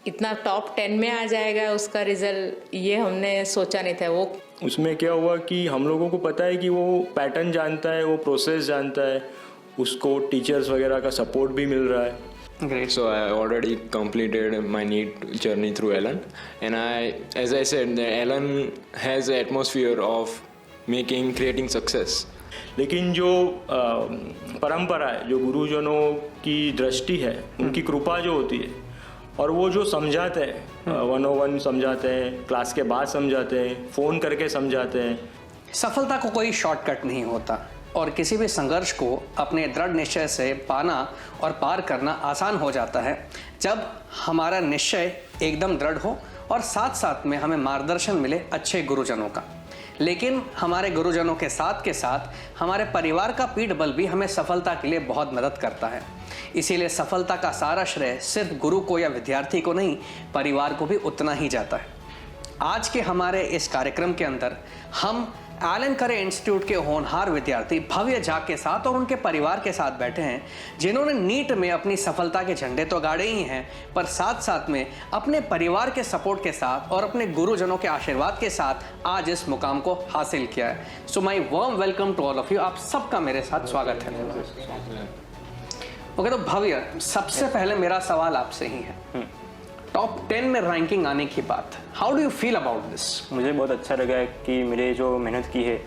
इतना टॉप 10 में आ जाएगा उसका रिजल्ट, ये हमने सोचा नहीं था। वो उसमें क्या हुआ कि हम लोगों को पता है कि वो पैटर्न जानता है, वो प्रोसेस जानता है, उसको टीचर्स वगैरह का सपोर्ट भी मिल रहा है। Great. So I already completed my NEET journey through Ellen, and as I said, the Ellen has an atmosphere of creating success. लेकिन जो परंपरा है, जो गुरुजनों की दृष्टि है, उनकी कृपा जो होती है, और वो जो समझाते हैं 101 समझाते हैं, क्लास के बाद समझाते हैं, फ़ोन करके समझाते हैं। सफलता को कोई शॉर्टकट नहीं होता और किसी भी संघर्ष को अपने दृढ़ निश्चय से पाना और पार करना आसान हो जाता है जब हमारा निश्चय एकदम दृढ़ हो और साथ साथ में हमें मार्गदर्शन मिले अच्छे गुरुजनों का। लेकिन हमारे गुरुजनों के साथ हमारे परिवार का पीठ बल भी हमें सफलता के लिए बहुत मदद करता है। इसीलिए सफलता का सारा श्रेय सिर्फ गुरु को या विद्यार्थी को नहीं, परिवार को भी उतना ही जाता है। आज के हमारे इस कार्यक्रम के अंदर हम एलन करे इंस्टीट्यूट के होनहार विद्यार्थी भव्य झा के साथ और उनके परिवार के साथ बैठे हैं, जिन्होंने नीट में अपनी सफलता के झंडे तो गाड़े ही हैं, पर साथ साथ में अपने परिवार के सपोर्ट के साथ और अपने गुरुजनों के आशीर्वाद के साथ आज इस मुकाम को हासिल किया है। So my warm welcome to all of you. आप सबका मेरे साथ स्वागत है। ओके, तो भव्य, सबसे पहले मेरा सवाल आपसे ही है, टॉप 10 में रैंकिंग आने की बात, how do you feel about this? मुझे बहुत अच्छा लगा कि मेरे जो मेहनत की है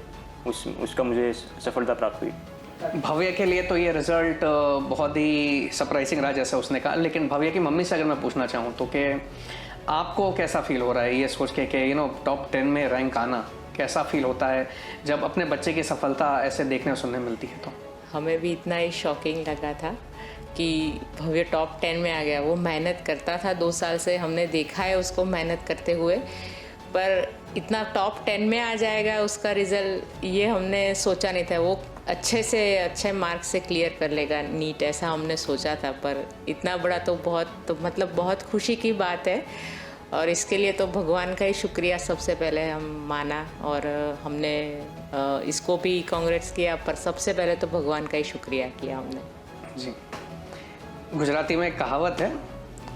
उसका मुझे सफलता प्राप्त हुई। भव्य के लिए तो ये रिजल्ट बहुत ही सरप्राइजिंग रहा जैसे उसने कहा, लेकिन भव्य की मम्मी से अगर मैं पूछना चाहूँ तो कि आपको कैसा फील हो रहा है ये सोच के कि टॉप 10 में रैंक आना, कैसा फील होता है जब अपने बच्चे की सफलता ऐसे देखने और सुनने मिलती है? तो हमें भी इतना ही शॉकिंग लगा था कि भव्य टॉप 10 में आ गया। वो मेहनत करता था 2 साल से, हमने देखा है उसको मेहनत करते हुए, पर इतना टॉप 10 में आ जाएगा उसका रिज़ल्ट, ये हमने सोचा नहीं था। वो अच्छे मार्क्स से क्लियर कर लेगा नीट, ऐसा हमने सोचा था, पर इतना बड़ा तो बहुत खुशी की बात है। और इसके लिए तो भगवान का ही शुक्रिया सबसे पहले हम माना, और हमने इसको भी कांग्रेट्स किया, पर सबसे पहले तो भगवान का ही शुक्रिया किया हमने। जी, गुजराती में एक कहावत है,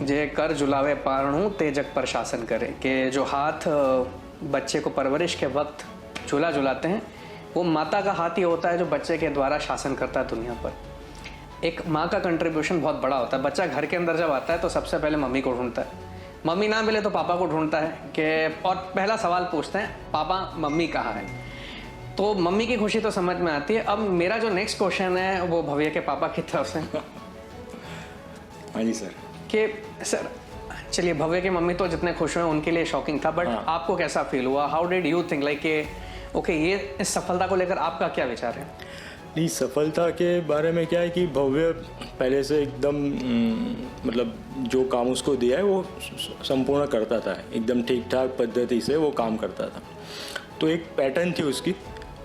जे कर झुलावे पारणू ते जग पर शासन करे, कि जो हाथ बच्चे को परवरिश के वक्त झूला झुलाते हैं वो माता का हाथ ही होता है जो बच्चे के द्वारा शासन करता है दुनिया पर। एक माँ का कंट्रीब्यूशन बहुत बड़ा होता है। बच्चा घर के अंदर जब आता है तो सबसे पहले मम्मी को ढूंढता है, मम्मी ना मिले तो पापा को ढूंढता है कि, और पहला सवाल पूछते हैं, पापा मम्मी कहाँ है? तो मम्मी की खुशी तो समझ में आती है। अब मेरा जो नेक्स्ट क्वेश्चन है वो भव्य के पापा की तरफ से। हाँ जी सर। कि सर, चलिए, भव्य की मम्मी तो जितने खुश हुए उनके लिए शॉकिंग था, बट आपको कैसा फील हुआ? How did you think, like कि ओके, ये इस सफलता को लेकर आपका क्या विचार है? नहीं, सफलता के बारे में क्या है कि भव्य पहले से एकदम मतलब जो काम उसको दिया है वो संपूर्ण करता था, एकदम ठीक ठाक पद्धति से वो काम करता था। तो एक पैटर्न थी उसकी,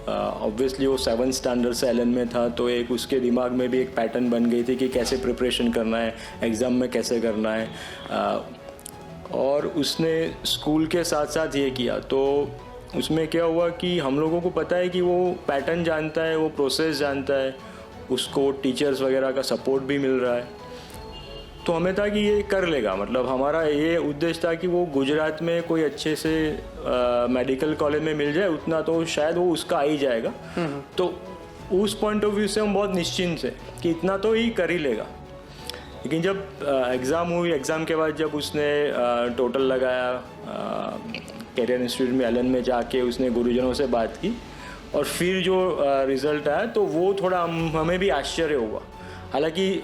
ऑब्वियसली वो 7th स्टैंडर्ड से एलन में था, तो एक उसके दिमाग में भी एक पैटर्न बन गई थी कि कैसे प्रिपरेशन करना है, एग्ज़ाम में कैसे करना है, और उसने स्कूल के साथ साथ ये किया। तो उसमें क्या हुआ कि हम लोगों को पता है कि वो पैटर्न जानता है, वो प्रोसेस जानता है, उसको टीचर्स वगैरह का सपोर्ट भी मिल रहा है। तो हमें था कि ये कर लेगा, मतलब हमारा ये उद्देश्य था कि वो गुजरात में कोई अच्छे से मेडिकल कॉलेज में मिल जाए, उतना तो शायद वो उसका आ ही जाएगा। तो उस पॉइंट ऑफ व्यू से हम बहुत निश्चिंत थे कि इतना तो ही कर ही लेगा। लेकिन जब एग्ज़ाम हुई, एग्ज़ाम के बाद जब उसने टोटल लगाया, कैरियर इंस्टीट्यूट में एलन में जाके उसने गुरुजनों से बात की, और फिर जो रिज़ल्ट आया तो वो थोड़ा हमें भी आश्चर्य हुआ। हालांकि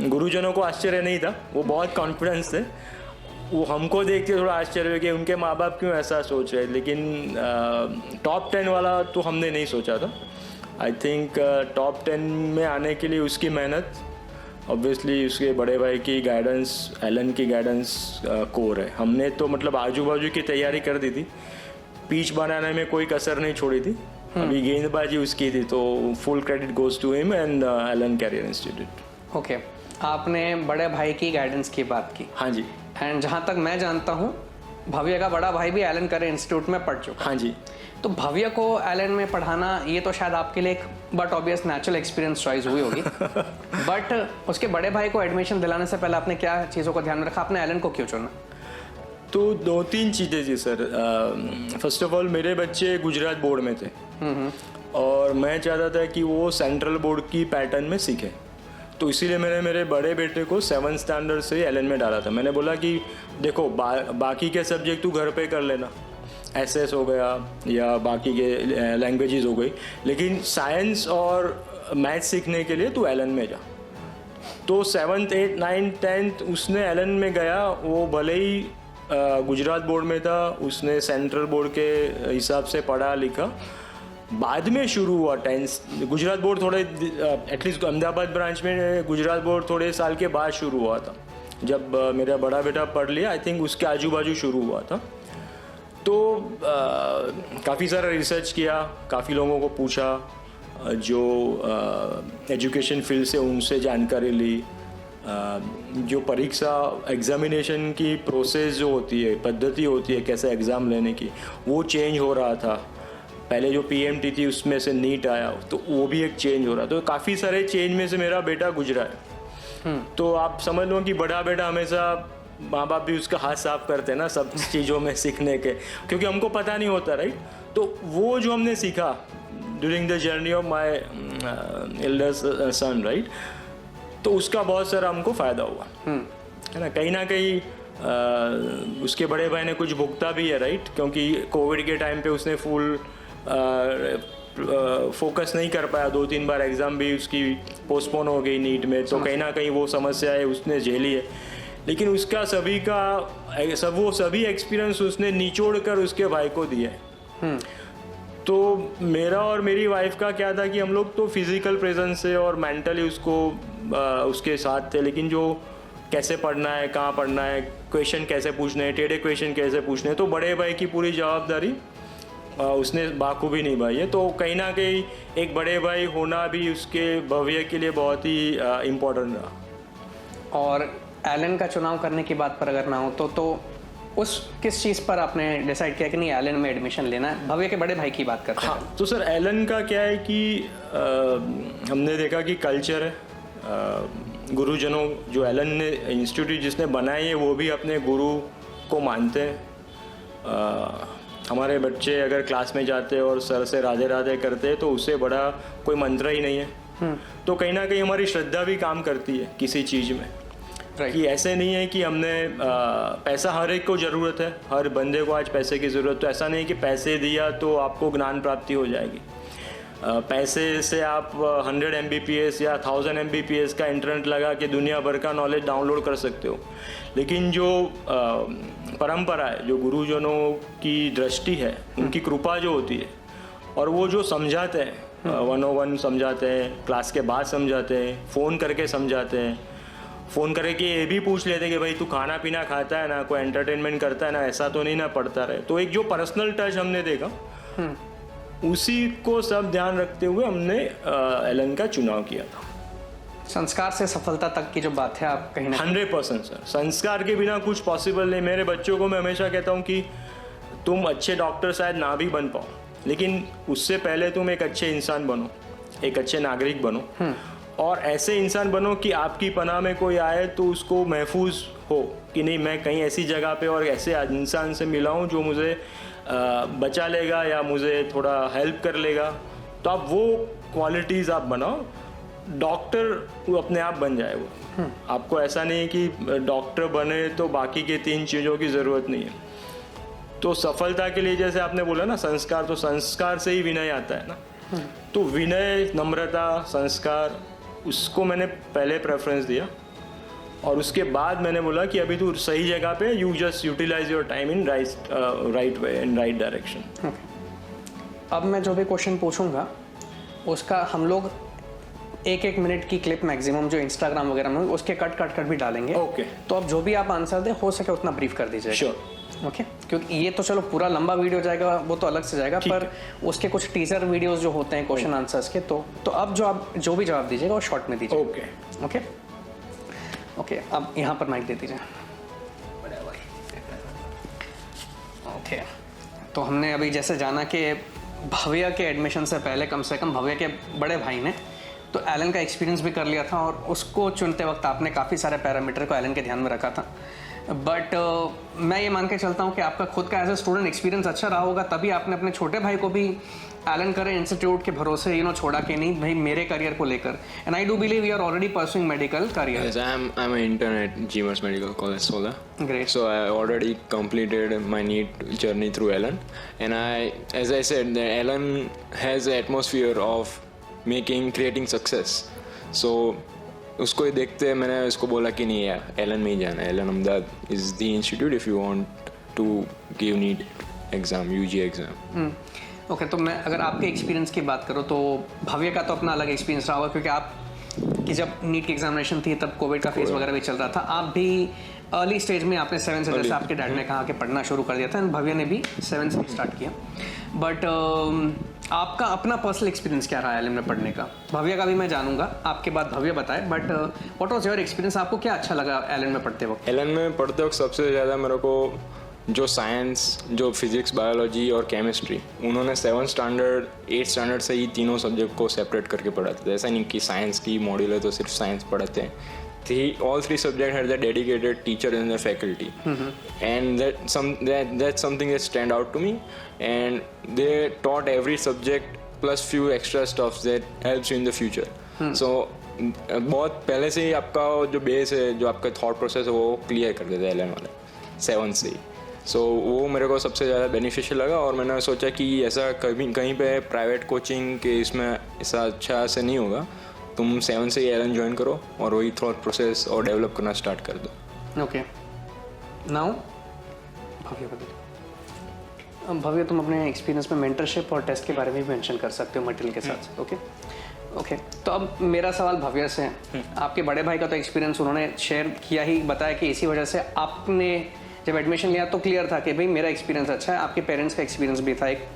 गुरुजनों को आश्चर्य नहीं था, वो बहुत कॉन्फिडेंस थे, वो हमको देख के थोड़ा आश्चर्य हुआ कि उनके माँ बाप क्यों ऐसा सोच रहे। लेकिन टॉप 10 वाला तो हमने नहीं सोचा था। आई थिंक टॉप 10 में आने के लिए उसकी मेहनत, ऑब्वियसली उसके बड़े भाई की गाइडेंस, एलन की गाइडेंस कोर है। हमने तो मतलब आजू बाजू की तैयारी कर दी थी, पिच बनाने में कोई कसर नहीं छोड़ी थी, अभी गेंदबाजी उसकी थी, तो full credit goes to him and Allen career institute. Okay, आपने बड़े भाई की गाइडेंस की बात की। हाँ जी। एंड जहाँ तक मैं जानता हूँ, भव्य का बड़ा भाई भी एलन करे इंस्टीट्यूट में पढ़ चुका। हाँ जी। तो भव्य को एलन में पढ़ाना ये तो शायद आपके लिए एक but obvious natural experience choice हुई होगी। बट उसके बड़े भाई को एडमिशन दिलाने से पहले आपने क्या चीज़ों को ध्यान में रखा, आपने एलन को क्यों चुना? तो 2-3 चीज़ें जी सर। फर्स्ट ऑफ ऑल मेरे बच्चे गुजरात बोर्ड में थे और मैं चाहता था कि वो सेंट्रल बोर्ड की पैटर्न में सीखे, तो इसीलिए मैंने मेरे बड़े बेटे को 7th स्टैंडर्ड से एलन में डाला था। मैंने बोला कि देखो बाकी के सब्जेक्ट तू घर पे कर लेना, एसएस हो गया या बाकी के लैंग्वेजेस हो गई, लेकिन साइंस और मैथ सीखने के लिए तू एलन में जा। तो 7th 8th 9th 10th उसने एलन में गया। वो भले ही गुजरात बोर्ड में था, उसने सेंट्रल बोर्ड के हिसाब से पढ़ा लिखा। बाद में शुरू हुआ 10th गुजरात बोर्ड थोड़े एटलीस्ट अहमदाबाद ब्रांच में गुजरात बोर्ड थोड़े साल के बाद शुरू हुआ था। जब मेरा बड़ा बेटा पढ़ लिया, आई थिंक उसके आजू बाजू शुरू हुआ था। तो काफ़ी सारा रिसर्च किया, काफ़ी लोगों को पूछा जो एजुकेशन फील्ड से, उनसे जानकारी ली। जो परीक्षा एग्जामिनेशन की प्रोसेस जो होती है, पद्धति होती है कैसे एग्ज़ाम लेने की, वो चेंज हो रहा था। पहले जो पीएमटी थी उसमें से नीट आया, तो वो भी एक चेंज हो रहा। तो काफ़ी सारे चेंज में से मेरा बेटा गुजरा है। तो आप समझ लो कि बड़ा बेटा हमेशा, माँ बाप भी उसका हाथ साफ करते हैं ना सब चीज़ों में सीखने के, क्योंकि हमको पता नहीं होता, राइट। तो वो जो हमने सीखा during the journey of my elder son, right, तो उसका बहुत सारा हमको फ़ायदा हुआ है ना कहीं उसके बड़े भाई ने कुछ भुगता भी है, राइट, क्योंकि कोविड के टाइम पे उसने फुल फोकस नहीं कर पाया। 2-3 बार एग्ज़ाम भी उसकी पोस्टपोन हो गई नीट में, तो कहीं ना कहीं वो समस्या है उसने झेली है। लेकिन उसका सभी एक्सपीरियंस उसने निचोड़ कर उसके भाई को दिया है। तो मेरा और मेरी वाइफ का क्या था कि हम लोग तो फिज़िकल प्रेजेंस से और मेंटली उसके साथ थे, लेकिन जो कैसे पढ़ना है, कहाँ पढ़ना है, क्वेश्चन कैसे पूछने हैं, टेढ़े क्वेश्चन कैसे पूछने हैं, तो बड़े भाई की पूरी जवाबदारी उसने बाखूबी निभाई है। तो कहीं ना कहीं एक बड़े भाई होना भी उसके भविष्य के लिए बहुत ही इम्पोर्टेंट रहा। और एलन का चुनाव करने की बात पर अगर ना हो तो उस किस चीज़ पर आपने डिसाइड किया कि नहीं एलन में एडमिशन लेना है? भव्य के बड़े भाई की बात करते हैं। हाँ, तो सर एलन का क्या है कि हमने देखा कि कल्चर है, गुरुजनों, जो एलन ने इंस्टीट्यूट जिसने बनाई है वो भी अपने गुरु को मानते हैं। हमारे बच्चे अगर क्लास में जाते हैं और सर से राधे राधे करते हैं तो उससे बड़ा कोई मंत्र ही नहीं है। तो कहीं ना कहीं हमारी श्रद्धा भी काम करती है किसी चीज़ में, कि ऐसे नहीं है कि हमने पैसा, हर एक को ज़रूरत है, हर बंदे को आज पैसे की ज़रूरत। तो ऐसा नहीं कि पैसे दिया तो आपको ज्ञान प्राप्ति हो जाएगी। पैसे से आप 100 Mbps या 1000 Mbps का इंटरनेट लगा के दुनिया भर का नॉलेज डाउनलोड कर सकते हो। लेकिन जो परंपरा है, जो गुरुजनों की दृष्टि है, उनकी कृपा जो होती है, और वो जो समझाते हैं 101 समझाते हैं, क्लास के बाद समझाते हैं, फ़ोन करके समझाते हैं, फ़ोन करके ये भी पूछ लेते हैं कि भाई तू खाना पीना खाता है ना, कोई एंटरटेनमेंट करता है ना, ऐसा तो नहीं ना पढ़ता रहे। तो एक जो पर्सनल टच हमने देखा, उसी को सब ध्यान रखते हुए हमने एलन का चुनाव किया था। संस्कार से सफलता तक की जो बात है, आप कहीं ना 100% सर, संस्कार के बिना कुछ पॉसिबल नहीं। मेरे बच्चों को मैं हमेशा कहता हूँ कि तुम अच्छे डॉक्टर शायद ना भी बन पाओ, लेकिन उससे पहले तुम एक अच्छे इंसान बनो, एक अच्छे नागरिक बनो, और ऐसे इंसान बनो कि आपकी पनाह में कोई आए तो उसको महफूज हो कि नहीं, मैं कहीं ऐसी जगह पे और ऐसे इंसान से मिला हूँ जो मुझे बचा लेगा या मुझे थोड़ा हेल्प कर लेगा। तो आप वो क्वालिटीज़ आप बनाओ, डॉक्टर वो अपने आप बन जाए। वो आपको ऐसा नहीं है कि डॉक्टर बने तो बाकी के 3 चीज़ों की ज़रूरत नहीं है। तो सफलता के लिए जैसे आपने बोला ना संस्कार, तो संस्कार से ही विनय आता है ना। तो विनय, नम्रता, संस्कार, उसको मैंने पहले प्रेफरेंस दिया, और उसके बाद मैंने बोला कि अभी तू सही जगह पे, you just utilise your time in right way, in right direction. अब मैं जो भी क्वेश्चन पूछूंगा उसका हम लोग 1-1 मिनट की क्लिप मैक्सिमम जो इंस्टाग्राम वगैरह में उसके कट भी डालेंगे। ओके। तो अब जो भी आप आंसर दें हो सके उतना ब्रीफ कर दीजिएगा। श्योर। ओके, क्योंकि ये तो चलो पूरा लंबा वीडियो जाएगा, वो तो अलग से जाएगा, पर उसके कुछ टीजर वीडियोस जो होते हैं क्वेश्चन आंसर्स के, तो अब जो भी जवाब दीजिएगा वो शॉर्ट में दीजिए। ओके ओके ओके, अब यहाँ पर माइक दे दीजिए। ओके, तो हमने अभी जैसे जाना कि भव्य के एडमिशन से पहले कम से कम भव्य के बड़े भाई ने तो एलन का एक्सपीरियंस भी कर लिया था और उसको चुनते वक्त आपने काफ़ी सारे पैरामीटर को एलन के ध्यान में रखा था। बट मैं ये मान के चलता हूँ कि आपका खुद का एज ए स्टूडेंट एक्सपीरियंस अच्छा रहा होगा, तभी आपने अपने छोटे भाई को भी एलन करे इंस्टीट्यूट के भरोसे छोड़ा कि नहीं भाई मेरे करियर को लेकर। And I do believe you are already pursuing medical career. Yes, I'm an intern at GMers Medical College, Sola. Great. So I already completed my NEET journey through Ellen, and as I said, the Ellen has an atmosphere of creating success. So उसको ही देखते मैंने उसको बोला कि नहीं यार Elon में ही जाना है। Allen Ahmedabad is the institute if you want to give NEET exam, UG exam. Okay, तो मैं अगर आपके एक्सपीरियंस की बात करूँ तो भव्य का तो अपना अलग एक्सपीरियंस रहा होगा, क्योंकि आप कि जब नीट की एग्जामिनेशन थी तब कोविड का फेज वगैरह भी चल रहा था। आप भी अर्ली स्टेज में आपने 7 से, जैसे आपके डैड ने कहा कि पढ़ना शुरू कर दिया था, एंड भव्य ने भी 7 से स्टार्ट किया। बट आपका अपना पर्सनल एक्सपीरियंस क्या रहा एलन में पढ़ने का? भव्य का भी मैं जानूंगा, आपके बाद भव्य बताए, but what was your experience? आपको क्या अच्छा लगा एलन में पढ़ते वक्त? एलन में पढ़ते वक्त सबसे ज़्यादा मेरे को जो साइंस, जो फिजिक्स, बायोलॉजी और केमिस्ट्री, उन्होंने 7th स्टैंडर्ड 8th स्टैंडर्ड से ही तीनों सब्जेक्ट को सेपरेट करके पढ़ाते थे। ऐसा नहीं कि साइंस की मॉड्यूल है तो सिर्फ साइंस पढ़ाते हैं। All 3 subjects had their dedicated teacher in their faculty, and that's something that stand out to me. And they taught every subject plus few extra stuff that helps you in the future. So बहुत पहले से ही आपका जो base है, जो आपका thought process है, वो क्लियर कर देते हैं एलन वाले 7 से ही। सो वो मेरे को सबसे ज़्यादा बेनिफिशियल लगा, और मैंने सोचा कि ऐसा कहीं पे प्राइवेट कोचिंग के इसमें ऐसा अच्छा से नहीं होगा, तुम 7 से ही एलन ज्वाइन करो और वही थॉट प्रोसेस और डेवलप करना स्टार्ट कर दो। ओके, नाउ भव्य बताइए। भव्य, तुम अपने एक्सपीरियंस में मेंटरशिप और टेस्ट के बारे में भी मेंशन कर सकते हो मटेरियल के साथ। ओके, तो अब मेरा सवाल भव्य से है। आपके बड़े भाई का तो एक्सपीरियंस उन्होंने शेयर किया ही, बताया कि इसी वजह से आपने जब एडमिशन लिया तो क्लियर था कि भाई मेरा एक्सपीरियंस अच्छा है। आपके पेरेंट्स का एक्सपीरियंस भी था एक।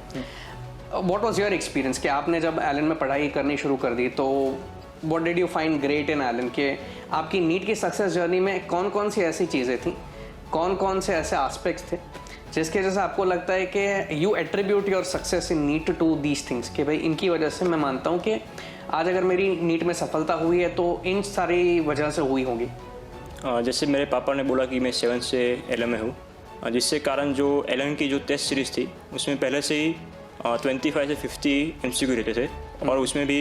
व्हाट वाज योर एक्सपीरियंस कि आपने जब एलन में पढ़ाई करनी शुरू कर दी तो what did you find great in Allen? के आपकी नीट की सक्सेस जर्नी में कौन कौन सी ऐसी चीज़ें थी, कौन कौन से ऐसे एस्पेक्ट्स थे जिसके जैसे आपको लगता है कि you attribute your success in NEET to these things, कि भाई इनकी वजह से मैं मानता हूँ कि आज अगर मेरी नीट में सफलता हुई है तो इन सारी वजह से हुई होगी? जैसे मेरे पापा ने बोला कि मैं 7 से एलन में हूँ, जिससे कारण जो एलन की जो टेस्ट सीरीज़ थी उसमें पहले से ही 25 से 50 MCQ रहते थे, और उसमें भी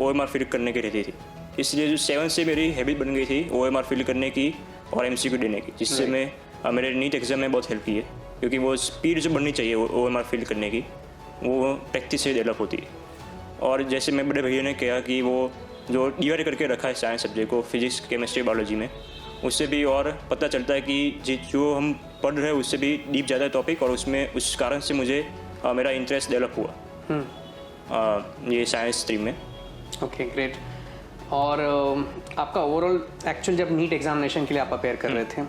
OMR फिल करने की रहती थी। इसलिए जो 7 से मेरी हैबिट बन गई थी OMR फिल करने की और MCQ देने की, जिससे मैं मेरे नीट एग्ज़ाम में बहुत हेल्प की है, क्योंकि वो स्पीड जो बढ़नी चाहिए OMR फिल करने की, वो प्रैक्टिस से डेवलप होती है। और जैसे मैं बड़े भैया ने कहा कि वो जो डिवाइड करके रखा है साइंस सब्जेक्ट को, फिजिक्स, केमिस्ट्री, बायोलॉजी में, उससे भी और पता चलता है कि जो हम पढ़ रहे हैं उससे भी डीप ज़्यादा टॉपिक, और उसमें उस कारण से मुझे मेरा इंटरेस्ट डेवलप हुआ ये साइंस स्ट्रीम में। Okay, great. और आपका ओवरऑल एक्चुअल जब नीट एग्जामिनेशन के लिए आप अपेयर कर रहे थे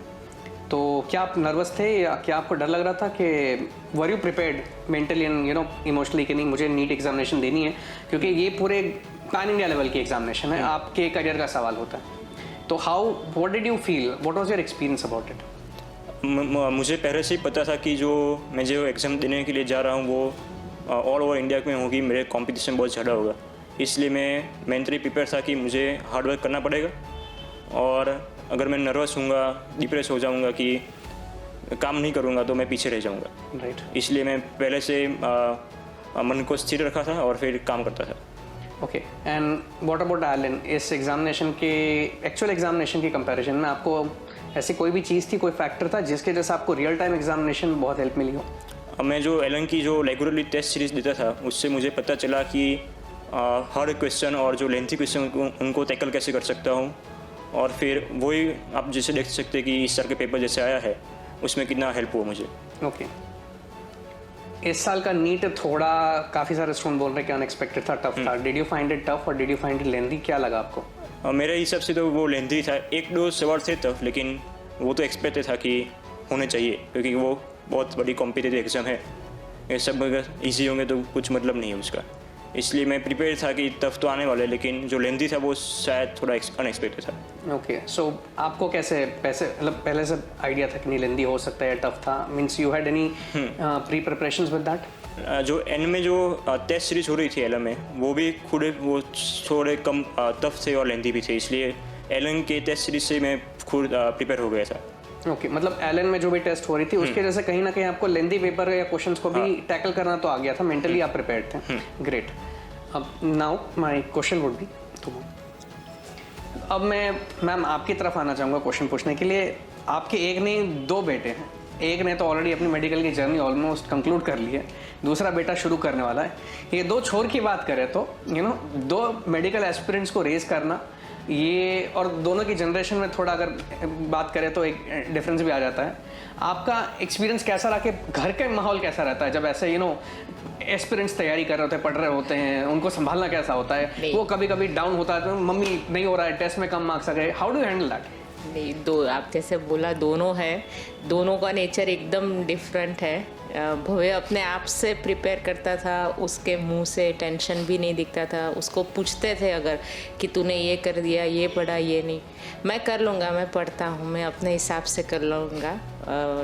तो क्या आप नर्वस थे, या क्या आपको डर लग रहा था कि were you prepared mentally and emotionally कि नहीं मुझे नीट एग्जामिनेशन देनी है, क्योंकि ये पूरे पैन इंडिया लेवल की एग्जामिनेशन है, आपके करियर का सवाल होता है। तो what did you feel, what was your experience about it? मुझे पहले से ही पता था कि मैं जो एग्ज़ाम देने के लिए जा रहा हूँ वो ऑल ओवर इंडिया में होगी, मेरे कंपटीशन बहुत ज़्यादा होगा, इसलिए मैं मेंटली प्रिपेयर था कि मुझे हार्ड वर्क करना पड़ेगा, और अगर मैं नर्वस हूँगा, डिप्रेस हो जाऊँगा कि काम नहीं करूँगा तो मैं पीछे रह जाऊँगा। राइट। इसलिए मैं पहले से मन को स्थिर रखा था और फिर काम करता था। Okay, and what about Allen? इस एग्जामिनेशन के एक्चुअल एग्जामिनेशन की कंपैरिजन में आपको ऐसी कोई भी चीज़ थी, कोई फैक्टर था जिसके जैसे आपको रियल टाइम एग्जामिनेशन में बहुत हेल्प मिली हो? मैं जो एलन की जो रेगुलरली टेस्ट सीरीज़ देता था उससे मुझे पता चला कि हर क्वेश्चन और जो लेंथी क्वेश्चन उनको टैकल कैसे कर सकता हूँ, और फिर वही आप जैसे देख सकते हैं कि इस साल के पेपर जैसे आया है उसमें कितना हेल्प हुआ मुझे। ओके, इस साल का नीट थोड़ा काफ़ी सारे स्टूडेंट बोल रहे हैं कि अनएक्सपेक्टेड था, टफ था। Did you find it tough और did you find it lengthy? क्या लगा आपको? मेरे हिसाब से तो वो लेंथी था, 1-2 सवाल थे टफ, लेकिन वो तो एक्सपेक्टेड था कि होने चाहिए, क्योंकि वो बहुत बड़ी कॉम्पिटिटिव एग्जाम है। ये सब अगर ईजी होंगे तो कुछ मतलब नहीं है उसका। इसलिए मैं प्रिपेयर था कि टफ तो आने वाले, लेकिन जो लेंथी था वो शायद थोड़ा अनएक्सपेक्टेड था। ओके, सो आपको कैसे मतलब पहले से आइडिया था कि नहीं लेंदी हो सकता है, टफ था? Means you had any pre preparations with that? जो एंड में जो टेस्ट सीरीज हो रही थी एलन में, वो भी खुद वो थोड़े कम टफ थे और लेंथी भी थे, इसलिए एलन के टेस्ट सीरीज से मैं खुद प्रिपेयर हो गया था। ओके, मतलब एलन में जो भी टेस्ट हो रही थी उसके जैसे कहीं ना कहीं आपको लेंदी पेपर या क्वेश्चंस को भी टैकल करना तो आ गया था, मेंटली आप प्रिपेयर्ड थे। ग्रेट। अब now my question would be, अब मैं मैम आपकी तरफ आना चाहूँगा क्वेश्चन पूछने के लिए। आपके एक नहीं दो बेटे हैं, एक ने तो ऑलरेडी अपनी मेडिकल की जर्नी ऑलमोस्ट कंक्लूड कर ली है, दूसरा बेटा शुरू करने वाला है। ये दो छोर की बात करें तो दो मेडिकल एस्पिरेंट्स को रेज करना, ये और दोनों की जनरेशन में थोड़ा अगर बात करें तो एक डिफरेंस भी आ जाता है। आपका एक्सपीरियंस कैसा रहा कि घर का माहौल कैसा रहता है जब ऐसे एस्पिरेंट्स तैयारी कर रहे होते हैं, पढ़ रहे होते हैं, उनको संभालना कैसा होता है? वो कभी कभी डाउन होता है तो मम्मी नहीं हो रहा है, टेस्ट में कम मार्क्स आ गए, हाउ डू हैंडल दैट? नहीं, दो आप जैसे बोला दोनों है, दोनों का नेचर एकदम डिफरेंट है। भव्य अपने आप से प्रिपेयर करता था, उसके मुंह से टेंशन भी नहीं दिखता था। उसको पूछते थे अगर कि तूने ये कर दिया, ये पढ़ा, ये नहीं, मैं कर लूँगा, मैं पढ़ता हूँ, मैं अपने हिसाब से कर लूँगा,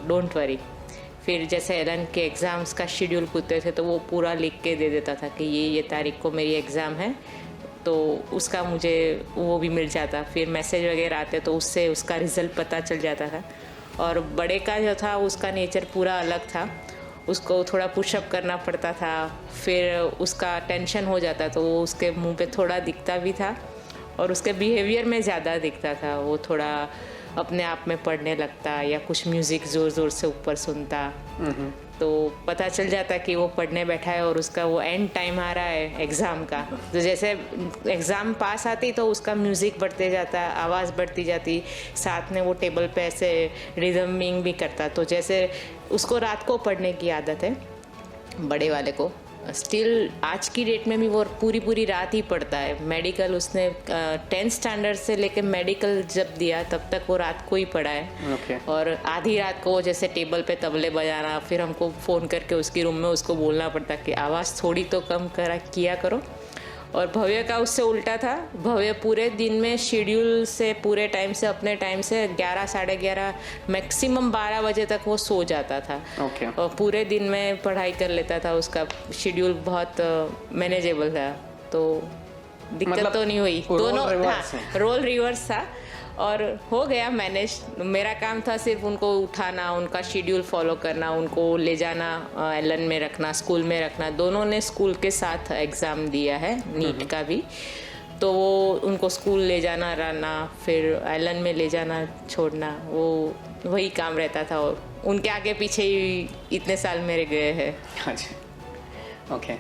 डोंट वरी। फिर जैसे एलन के एग्ज़ाम्स का शेड्यूल पूछते थे तो वो पूरा लिख के दे देता था कि ये तारीख को मेरी एग्ज़ाम है, तो उसका मुझे वो भी मिल जाता। फिर मैसेज वगैरह आते तो उससे उसका रिज़ल्ट पता चल जाता था। और बड़े का जो था उसका नेचर पूरा अलग था, उसको थोड़ा पुशअप करना पड़ता था, फिर उसका टेंशन हो जाता तो वो उसके मुंह पे थोड़ा दिखता भी था और उसके बिहेवियर में ज़्यादा दिखता था। वो थोड़ा अपने आप में पढ़ने लगता या कुछ म्यूज़िक ज़ोर ज़ोर से ऊपर सुनता, तो पता चल जाता कि वो पढ़ने बैठा है और उसका वो एंड टाइम आ रहा है एग्ज़ाम का। तो जैसे एग्ज़ाम पास आती तो उसका म्यूज़िक बढ़ते जाता, आवाज़ बढ़ती जाती, साथ में वो टेबल पे ऐसे रिदमिंग भी करता। तो जैसे उसको रात को पढ़ने की आदत है, बड़े वाले को स्टिल आज की डेट में भी वो पूरी रात ही पढ़ता है। मेडिकल उसने 10th स्टैंडर्ड से लेकर मेडिकल जब दिया तब तक वो रात को ही पढ़ा है। Okay. और आधी रात को जैसे टेबल पे तबले बजाना, फिर हमको फ़ोन करके उसकी रूम में उसको बोलना पड़ता कि आवाज़ थोड़ी तो कम किया करो। और भव्य का उससे उल्टा था, भव्य पूरे दिन में शेड्यूल से पूरे टाइम से अपने टाइम से 11 साढ़े 11 मैक्सिमम 12 बजे तक वो सो जाता था। Okay. और पूरे दिन में पढ़ाई कर लेता था, उसका शेड्यूल बहुत मैनेजेबल था, तो दिक्कत मतलब तो नहीं हुई। रोल दोनों रिवर्स है। हाँ, रोल रिवर्स था और हो गया मैनेज। मेरा काम था सिर्फ उनको उठाना, उनका शेड्यूल फॉलो करना, उनको ले जाना, एलन में रखना, स्कूल में रखना। दोनों ने स्कूल के साथ एग्ज़ाम दिया है, नीट का भी, तो वो उनको स्कूल ले जाना, रहना, फिर एलन में ले जाना, छोड़ना, वो वही काम रहता था। और उनके आगे पीछे ही इतने साल मेरे गए हैं। अच्छा, ओके।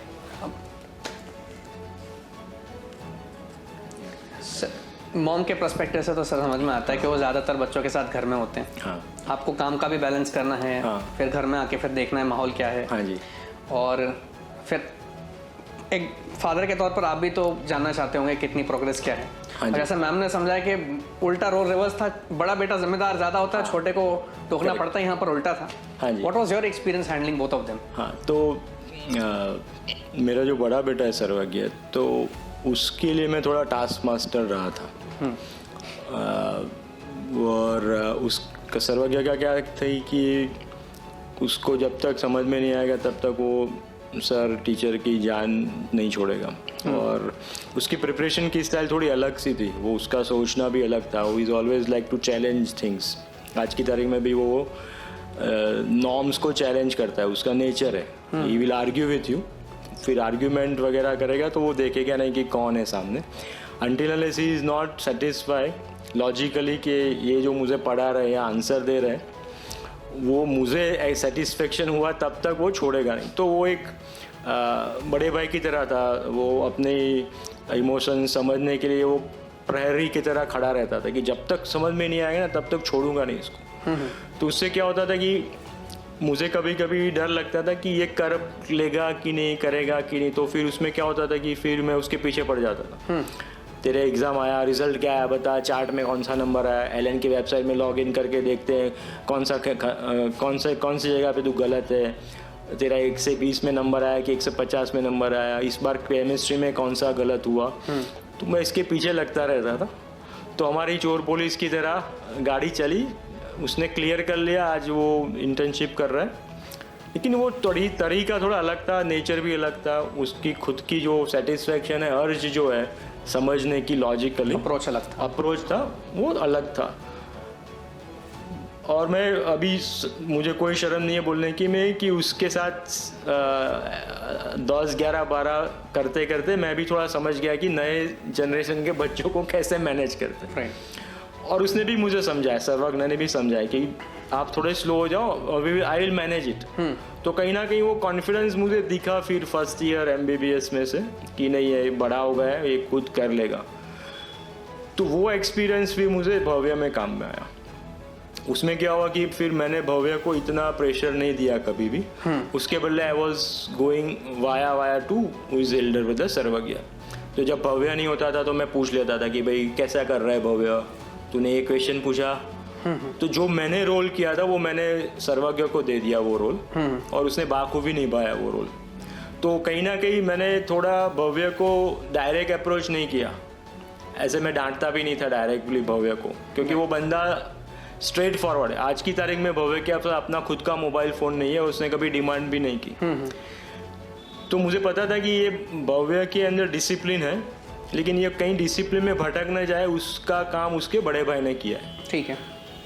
मॉम के पर्सपेक्टिव से तो सर समझ में आता है कि वो ज़्यादातर बच्चों के साथ घर में होते हैं। हाँ। आपको काम का भी बैलेंस करना है, हाँ। फिर घर में आके फिर देखना है माहौल क्या है। हाँ जी। और फिर एक फादर के तौर पर आप भी तो जानना चाहते होंगे कितनी प्रोग्रेस क्या है। हाँ जी। और जैसा मैम ने समझाया कि उल्टा रोल रिवर्स था, बड़ा बेटा जिम्मेदार ज़्यादा होता है, छोटे को टोकना पड़ता है, यहाँ पर उल्टा था। हाँ जी। What was your experience handling both of them? हाँ, तो मेरा जो बड़ा बेटा है सर्वज्ञ, तो उसके लिए मैं थोड़ा टास्क मास्टर रहा था। और उसका सर्वज्ञ का क्या थी कि उसको जब तक समझ में नहीं आएगा तब तक वो सर टीचर की जान नहीं छोड़ेगा। और उसकी प्रिपरेशन की स्टाइल थोड़ी अलग सी थी, वो उसका सोचना भी अलग था। वो is always like to challenge things. आज की तारीख में भी वो नॉर्म्स को चैलेंज करता है, उसका नेचर है। He will argue with you, फिर आर्ग्यूमेंट वगैरह करेगा तो वो देखेगा नहीं कि कौन है सामने। Until unless he is not satisfy logically कि ये जो मुझे पढ़ा रहे हैं या आंसर दे रहे हैं वो मुझे सेटिस्फेक्शन हुआ तब तक वो छोड़ेगा नहीं। तो वो एक बड़े भाई की तरह था, वो अपने इमोशन समझने के लिए वो प्रहरी की तरह खड़ा रहता था कि जब तक समझ में नहीं आएगा ना तब तक छोड़ूंगा नहीं इसको। तो उससे क्या होता था कि मुझे कभी कभी डर लगता था कि ये कर लेगा कि नहीं, करेगा कि नहीं। तो फिर उसमें क्या होता था कि फिर मैं उसके पीछे पड़ जाता था। तेरे एग्ज़ाम आया, रिजल्ट क्या आया बता, चार्ट में कौन सा नंबर आया, एलन की वेबसाइट में लॉगिन करके देखते हैं कौन सी जगह पे तू गलत है। तेरा 1 से 20 में नंबर आया कि 1 से 50 में नंबर आया, इस बार केमिस्ट्री में कौन सा गलत हुआ, तो मैं इसके पीछे लगता रहता था। तो हमारी चोर पुलिस की तरह गाड़ी चली, उसने क्लियर कर लिया, आज वो इंटर्नशिप कर रहा है। लेकिन वो तरीका थोड़ा अलग था, नेचर भी अलग था, उसकी खुद की जो सेटिस्फेक्शन है, अर्ज जो है समझने की लॉजिकली अप्रोच था वो अलग था। और मैं अभी मुझे कोई शर्म नहीं है बोलने की मैं कि उसके साथ 10, 11, 12 करते करते मैं भी थोड़ा समझ गया कि नए जनरेशन के बच्चों को कैसे मैनेज करते हैं। और उसने भी मुझे समझाया, सर्वज्ञ ने भी समझाया कि आप थोड़े स्लो हो जाओ, आई विल मैनेज इट। तो कहीं ना कहीं वो कॉन्फिडेंस मुझे दिखा फिर फर्स्ट ईयर MBBS में से कि नहीं ये बड़ा हो गया है, ये खुद कर लेगा। तो वो एक्सपीरियंस भी मुझे भव्य में काम में आया। उसमें क्या हुआ कि फिर मैंने भव्य को इतना प्रेशर नहीं दिया कभी भी, उसके बदले I was going via to his elder brother Sarvagya. तो जब भव्य नहीं होता था तो मैं पूछ लेता था कि भाई कैसा कर रहा है भव्य, तूने ये क्वेश्चन पूछा। तो जो मैंने रोल किया था वो मैंने सर्वज्ञ को दे दिया वो रोल, और उसने बाखूबी निभाया वो रोल। तो कहीं ना कहीं मैंने थोड़ा भव्य को डायरेक्ट अप्रोच नहीं किया, ऐसे मैं डांटता भी नहीं था डायरेक्टली भव्य को, क्योंकि वो बंदा स्ट्रेट फॉरवर्ड है। आज की तारीख में भव्य के अपना खुद का मोबाइल फ़ोन नहीं है, उसने कभी डिमांड भी नहीं की। तो मुझे पता था कि ये भव्य के अंदर डिसिप्लिन है, लेकिन ये कहीं डिसिप्लिन में भटक न जाए, उसका काम उसके बड़े भाई ने किया है। ठीक है।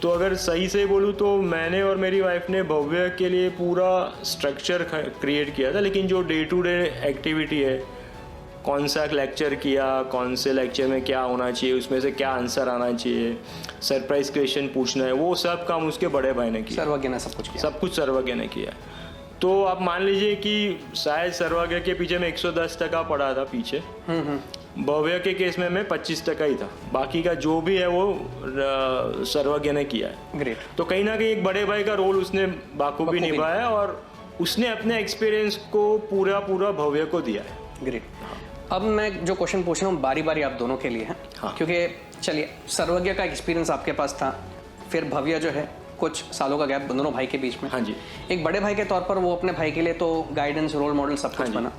तो अगर सही से बोलूँ तो मैंने और मेरी वाइफ ने भव्य के लिए पूरा स्ट्रक्चर क्रिएट किया था, लेकिन जो डे टू डे एक्टिविटी है, कौन सा लेक्चर किया, कौन से लेक्चर में क्या होना चाहिए, उसमें से क्या आंसर आना चाहिए, सरप्राइज क्वेश्चन पूछना है, वो सब काम उसके बड़े भाई ने किया। सर्वज्ञ ने सब कुछ किया। सब कुछ सर्वज्ञ ने किया। तो आप मान लीजिए कि शायद सर्वज्ञ के पीछे मैं 110% पढ़ा था पीछे, भव्य के केस में मैं 25% ही था, बाकी का जो भी है वो सर्वज्ञ ने किया है। ग्रेट। तो कहीं ना कहीं एक बड़े भाई का रोल उसने बाखूबी निभाया, और उसने अपने एक्सपीरियंस को पूरा भव्य को दिया है। ग्रेट। अब मैं जो क्वेश्चन पूछ रहा हूँ बारी बारी आप दोनों के लिए है। हाँ। क्योंकि चलिए सर्वज्ञ का एक्सपीरियंस आपके पास था, फिर भव्य जो है कुछ सालों का गैप दोनों भाई के बीच में। हाँ जी। एक बड़े भाई के तौर पर वो अपने भाई के लिए तो गाइडेंस, रोल मॉडल सब कुछ बना,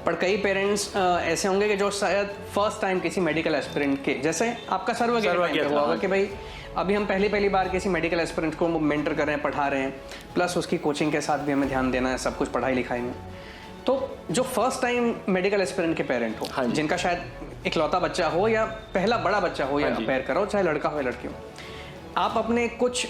पर कई पेरेंट्स ऐसे होंगे कि जो शायद फर्स्ट टाइम किसी मेडिकल एस्पिरेंट के, जैसे आपका सर्वज्ञ हुआ होगा कि भाई अभी हम पहली बार किसी मेडिकल एस्पिरेंट को मेंटर कर रहे हैं, पढ़ा रहे हैं, प्लस उसकी कोचिंग के साथ भी हमें ध्यान देना है, सब कुछ पढ़ाई लिखाई में। तो जो फर्स्ट टाइम मेडिकल एस्पिरेंट के पेरेंट हो, जिनका शायद इकलौता बच्चा हो या पहला बड़ा बच्चा हो या अपेयर करो, चाहे लड़का हो या लड़की हो, आप अपने कुछ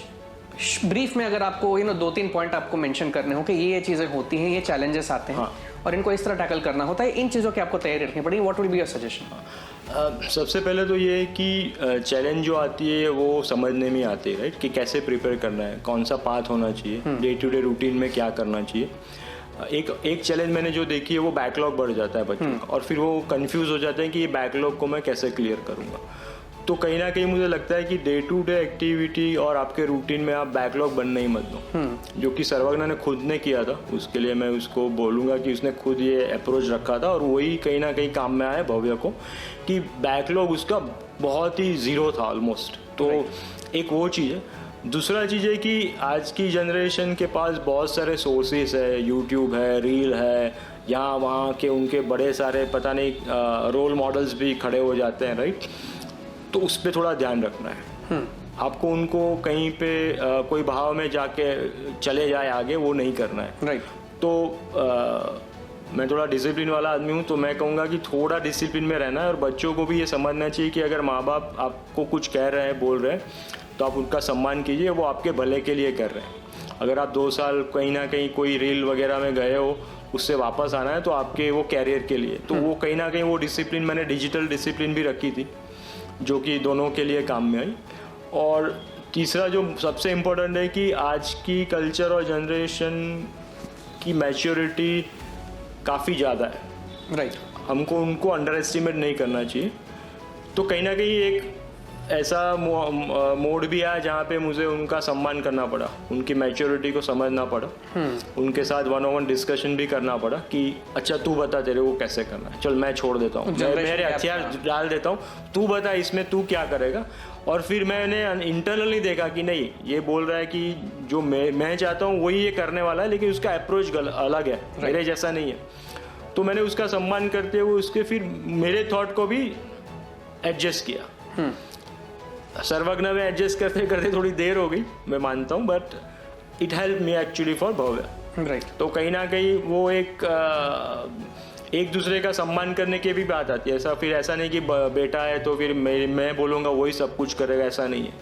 ब्रीफ में अगर आपको 2-3 पॉइंट आपको मेंशन करने हो कि ये चीज़ें होती हैं, ये चैलेंजेस आते हैं और इनको इस तरह टैकल करना होता है, इन चीज़ों की आपको तैयारी रखनी पड़ेगी, what will be your suggestion? सबसे पहले तो ये है कि चैलेंज जो आती है वो समझने में आती है, राइट, कि कैसे प्रिपेयर करना है, कौन सा पाथ होना चाहिए, डे टू डे रूटीन में क्या करना चाहिए। एक चैलेंज मैंने जो देखी है वो बैकलॉग बढ़ जाता है बच्चों का, और फिर वो कंफ्यूज हो जाते हैं कि ये बैकलॉग को मैं कैसे क्लियर करूँगा। तो कहीं ना कहीं मुझे लगता है कि डे टू डे एक्टिविटी और आपके रूटीन में आप बैकलॉग बनना ही मत दो, जो कि सर्वज्ञ ने खुद ने किया था। उसके लिए मैं उसको बोलूँगा कि उसने खुद ये अप्रोच रखा था, और वही कहीं ना कहीं काम में आया भव्य को, कि बैकलॉग उसका बहुत ही ज़ीरो था ऑलमोस्ट। तो एक वो चीज़ है। दूसरा चीज़ है कि आज की जनरेशन के पास बहुत सारे सोर्सेस है, यूट्यूब है, रील है, यहाँ वहाँ के उनके बड़े सारे पता नहीं रोल मॉडल्स भी खड़े हो जाते हैं, राइट। तो उस पर थोड़ा ध्यान रखना है। आपको उनको कहीं पे कोई भाव में जाके चले जाए आगे, वो नहीं करना है, राइट। तो मैं थोड़ा डिसिप्लिन वाला आदमी हूँ, तो मैं कहूँगा कि थोड़ा डिसिप्लिन में रहना है, और बच्चों को भी ये समझना चाहिए कि अगर माँ बाप आपको कुछ कह रहे हैं, बोल रहे हैं, तो आप उनका सम्मान कीजिए, वो आपके भले के लिए कर रहे हैं। अगर आप 2 साल कहीं ना कहीं कोई रील वगैरह में गए हो, उससे वापस आना है, तो आपके वो कैरियर के लिए, तो वो कहीं ना कहीं वो डिसिप्लिन, मैंने डिजिटल डिसिप्लिन भी रखी थी, जो कि दोनों के लिए काम में आई। और तीसरा जो सबसे इम्पोर्टेंट है कि आज की कल्चर और जनरेशन की मैच्योरिटी काफ़ी ज़्यादा है, राइट। हमको उनको अंडर एस्टिमेट नहीं करना चाहिए। तो कहीं ना कहीं एक ऐसा मोड भी आया जहाँ पे मुझे उनका सम्मान करना पड़ा, उनकी मैच्योरिटी को समझना पड़ा, उनके साथ 1-on-1 डिस्कशन भी करना पड़ा कि अच्छा तू बता तेरे को कैसे करना है, चल मैं छोड़ देता हूँ, मेरे हथियार डाल देता हूँ, तू बता इसमें तू क्या करेगा। और फिर मैंने इंटरनली देखा कि नहीं, ये बोल रहा है कि जो मैं चाहता हूँ वही ये करने वाला है, लेकिन उसका अप्रोच अलग है, मेरे जैसा नहीं है। तो मैंने उसका सम्मान करते हुए उसके फिर मेरे थॉट को भी एडजस्ट किया। सर्वज्ञ में एडजस्ट करते करते थोड़ी देर हो गई, मैं मानता हूँ, but it help me actually for Bhavya. Right. तो कहीं ना कहीं वो एक दूसरे का सम्मान करने की भी बात आती है। ऐसा नहीं कि बेटा है तो फिर मैं बोलूँगा वही सब कुछ करेगा, ऐसा नहीं है।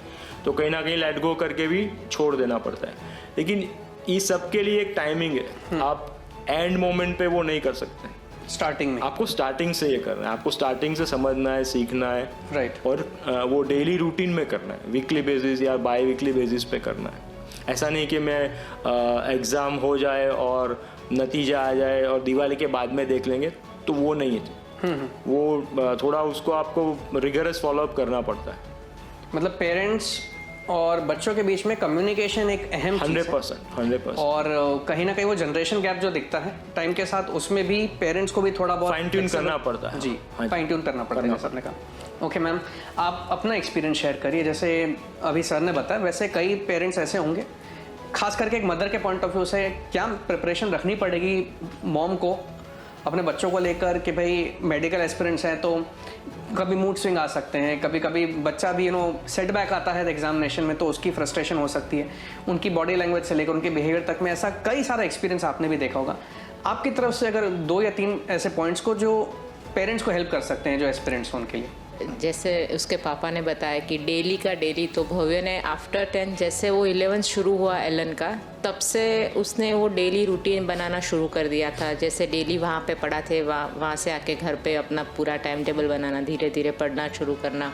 तो कहीं ना कहीं लेट गो करके भी छोड़ देना पड़ता है। लेकिन इस सब के लिए एक टाइमिंग है, आप एंड मोमेंट पे वो नहीं कर सकते। स्टार्टिंग में आपको स्टार्टिंग से ये करना है, आपको स्टार्टिंग से समझना है, सीखना है। राइट। और वो डेली रूटीन में करना है, वीकली बेसिस या बाई वीकली बेसिस पे करना है। ऐसा नहीं कि मैं एग्ज़ाम हो जाए और नतीजा आ जाए और दिवाली के बाद में देख लेंगे, तो वो नहीं है। वो थोड़ा उसको आपको रिगरस फॉलोअप करना पड़ता है। मतलब पेरेंट्स और बच्चों के बीच में कम्युनिकेशन एक अहम चीज़ है। 100%। और कहीं ना कहीं वो जनरेशन गैप जो दिखता है टाइम के साथ, उसमें भी पेरेंट्स को भी थोड़ा बहुत फाइन ट्यून करना पड़ता है। जी, फाइन ट्यून करना पड़ता है, जैसे आपने कहा। ओके मैम, आप अपना एक्सपीरियंस शेयर करिए। जैसे अभी सर ने बताया, वैसे कई पेरेंट्स ऐसे होंगे, खास करके एक मदर के पॉइंट ऑफ व्यू से, क्या प्रिपरेशन रखनी पड़ेगी मॉम को अपने बच्चों को लेकर कि भाई मेडिकल एस्पिरेंट्स हैं तो कभी मूड स्विंग आ सकते हैं, कभी कभी बच्चा भी सेटबैक आता है एग्जामिनेशन में तो उसकी फ्रस्ट्रेशन हो सकती है, उनकी बॉडी लैंग्वेज से लेकर उनके बिहेवियर तक में, ऐसा कई सारा एक्सपीरियंस आपने भी देखा होगा। आपकी तरफ से अगर 2 या 3 ऐसे पॉइंट्स को जो पेरेंट्स को हेल्प कर सकते हैं, जो एस्पिरेंट्स हैं उनके लिए। जैसे उसके पापा ने बताया कि डेली का डेली, तो भव्य ने आफ्टर 10 जैसे वो 11th शुरू हुआ एलन का, तब से उसने वो डेली रूटीन बनाना शुरू कर दिया था। जैसे डेली वहाँ पे पढ़ा थे, वहाँ से आके घर पे अपना पूरा टाइम टेबल बनाना, धीरे धीरे पढ़ना शुरू करना।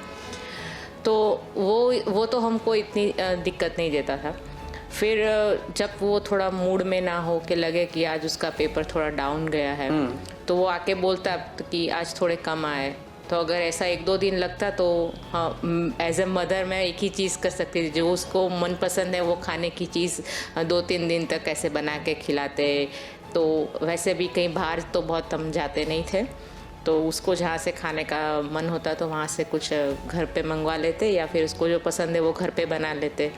तो वो तो हमको इतनी दिक्कत नहीं देता था। फिर जब वो थोड़ा मूड में ना हो कि लगे कि आज उसका पेपर थोड़ा डाउन गया है, तो वो आके बोलता कि आज थोड़े कम आए। तो अगर ऐसा 1-2 दिन लगता तो हाँ, एज ए मदर मैं एक ही चीज़ कर सकती थी, जो उसको मनपसंद है वो खाने की चीज़ 2-3 दिन तक ऐसे बना के खिलाते। तो वैसे भी कहीं बाहर तो बहुत हम जाते नहीं थे, तो उसको जहाँ से खाने का मन होता तो वहाँ से कुछ घर पे मंगवा लेते, या फिर उसको जो पसंद है वो घर पे बना लेते।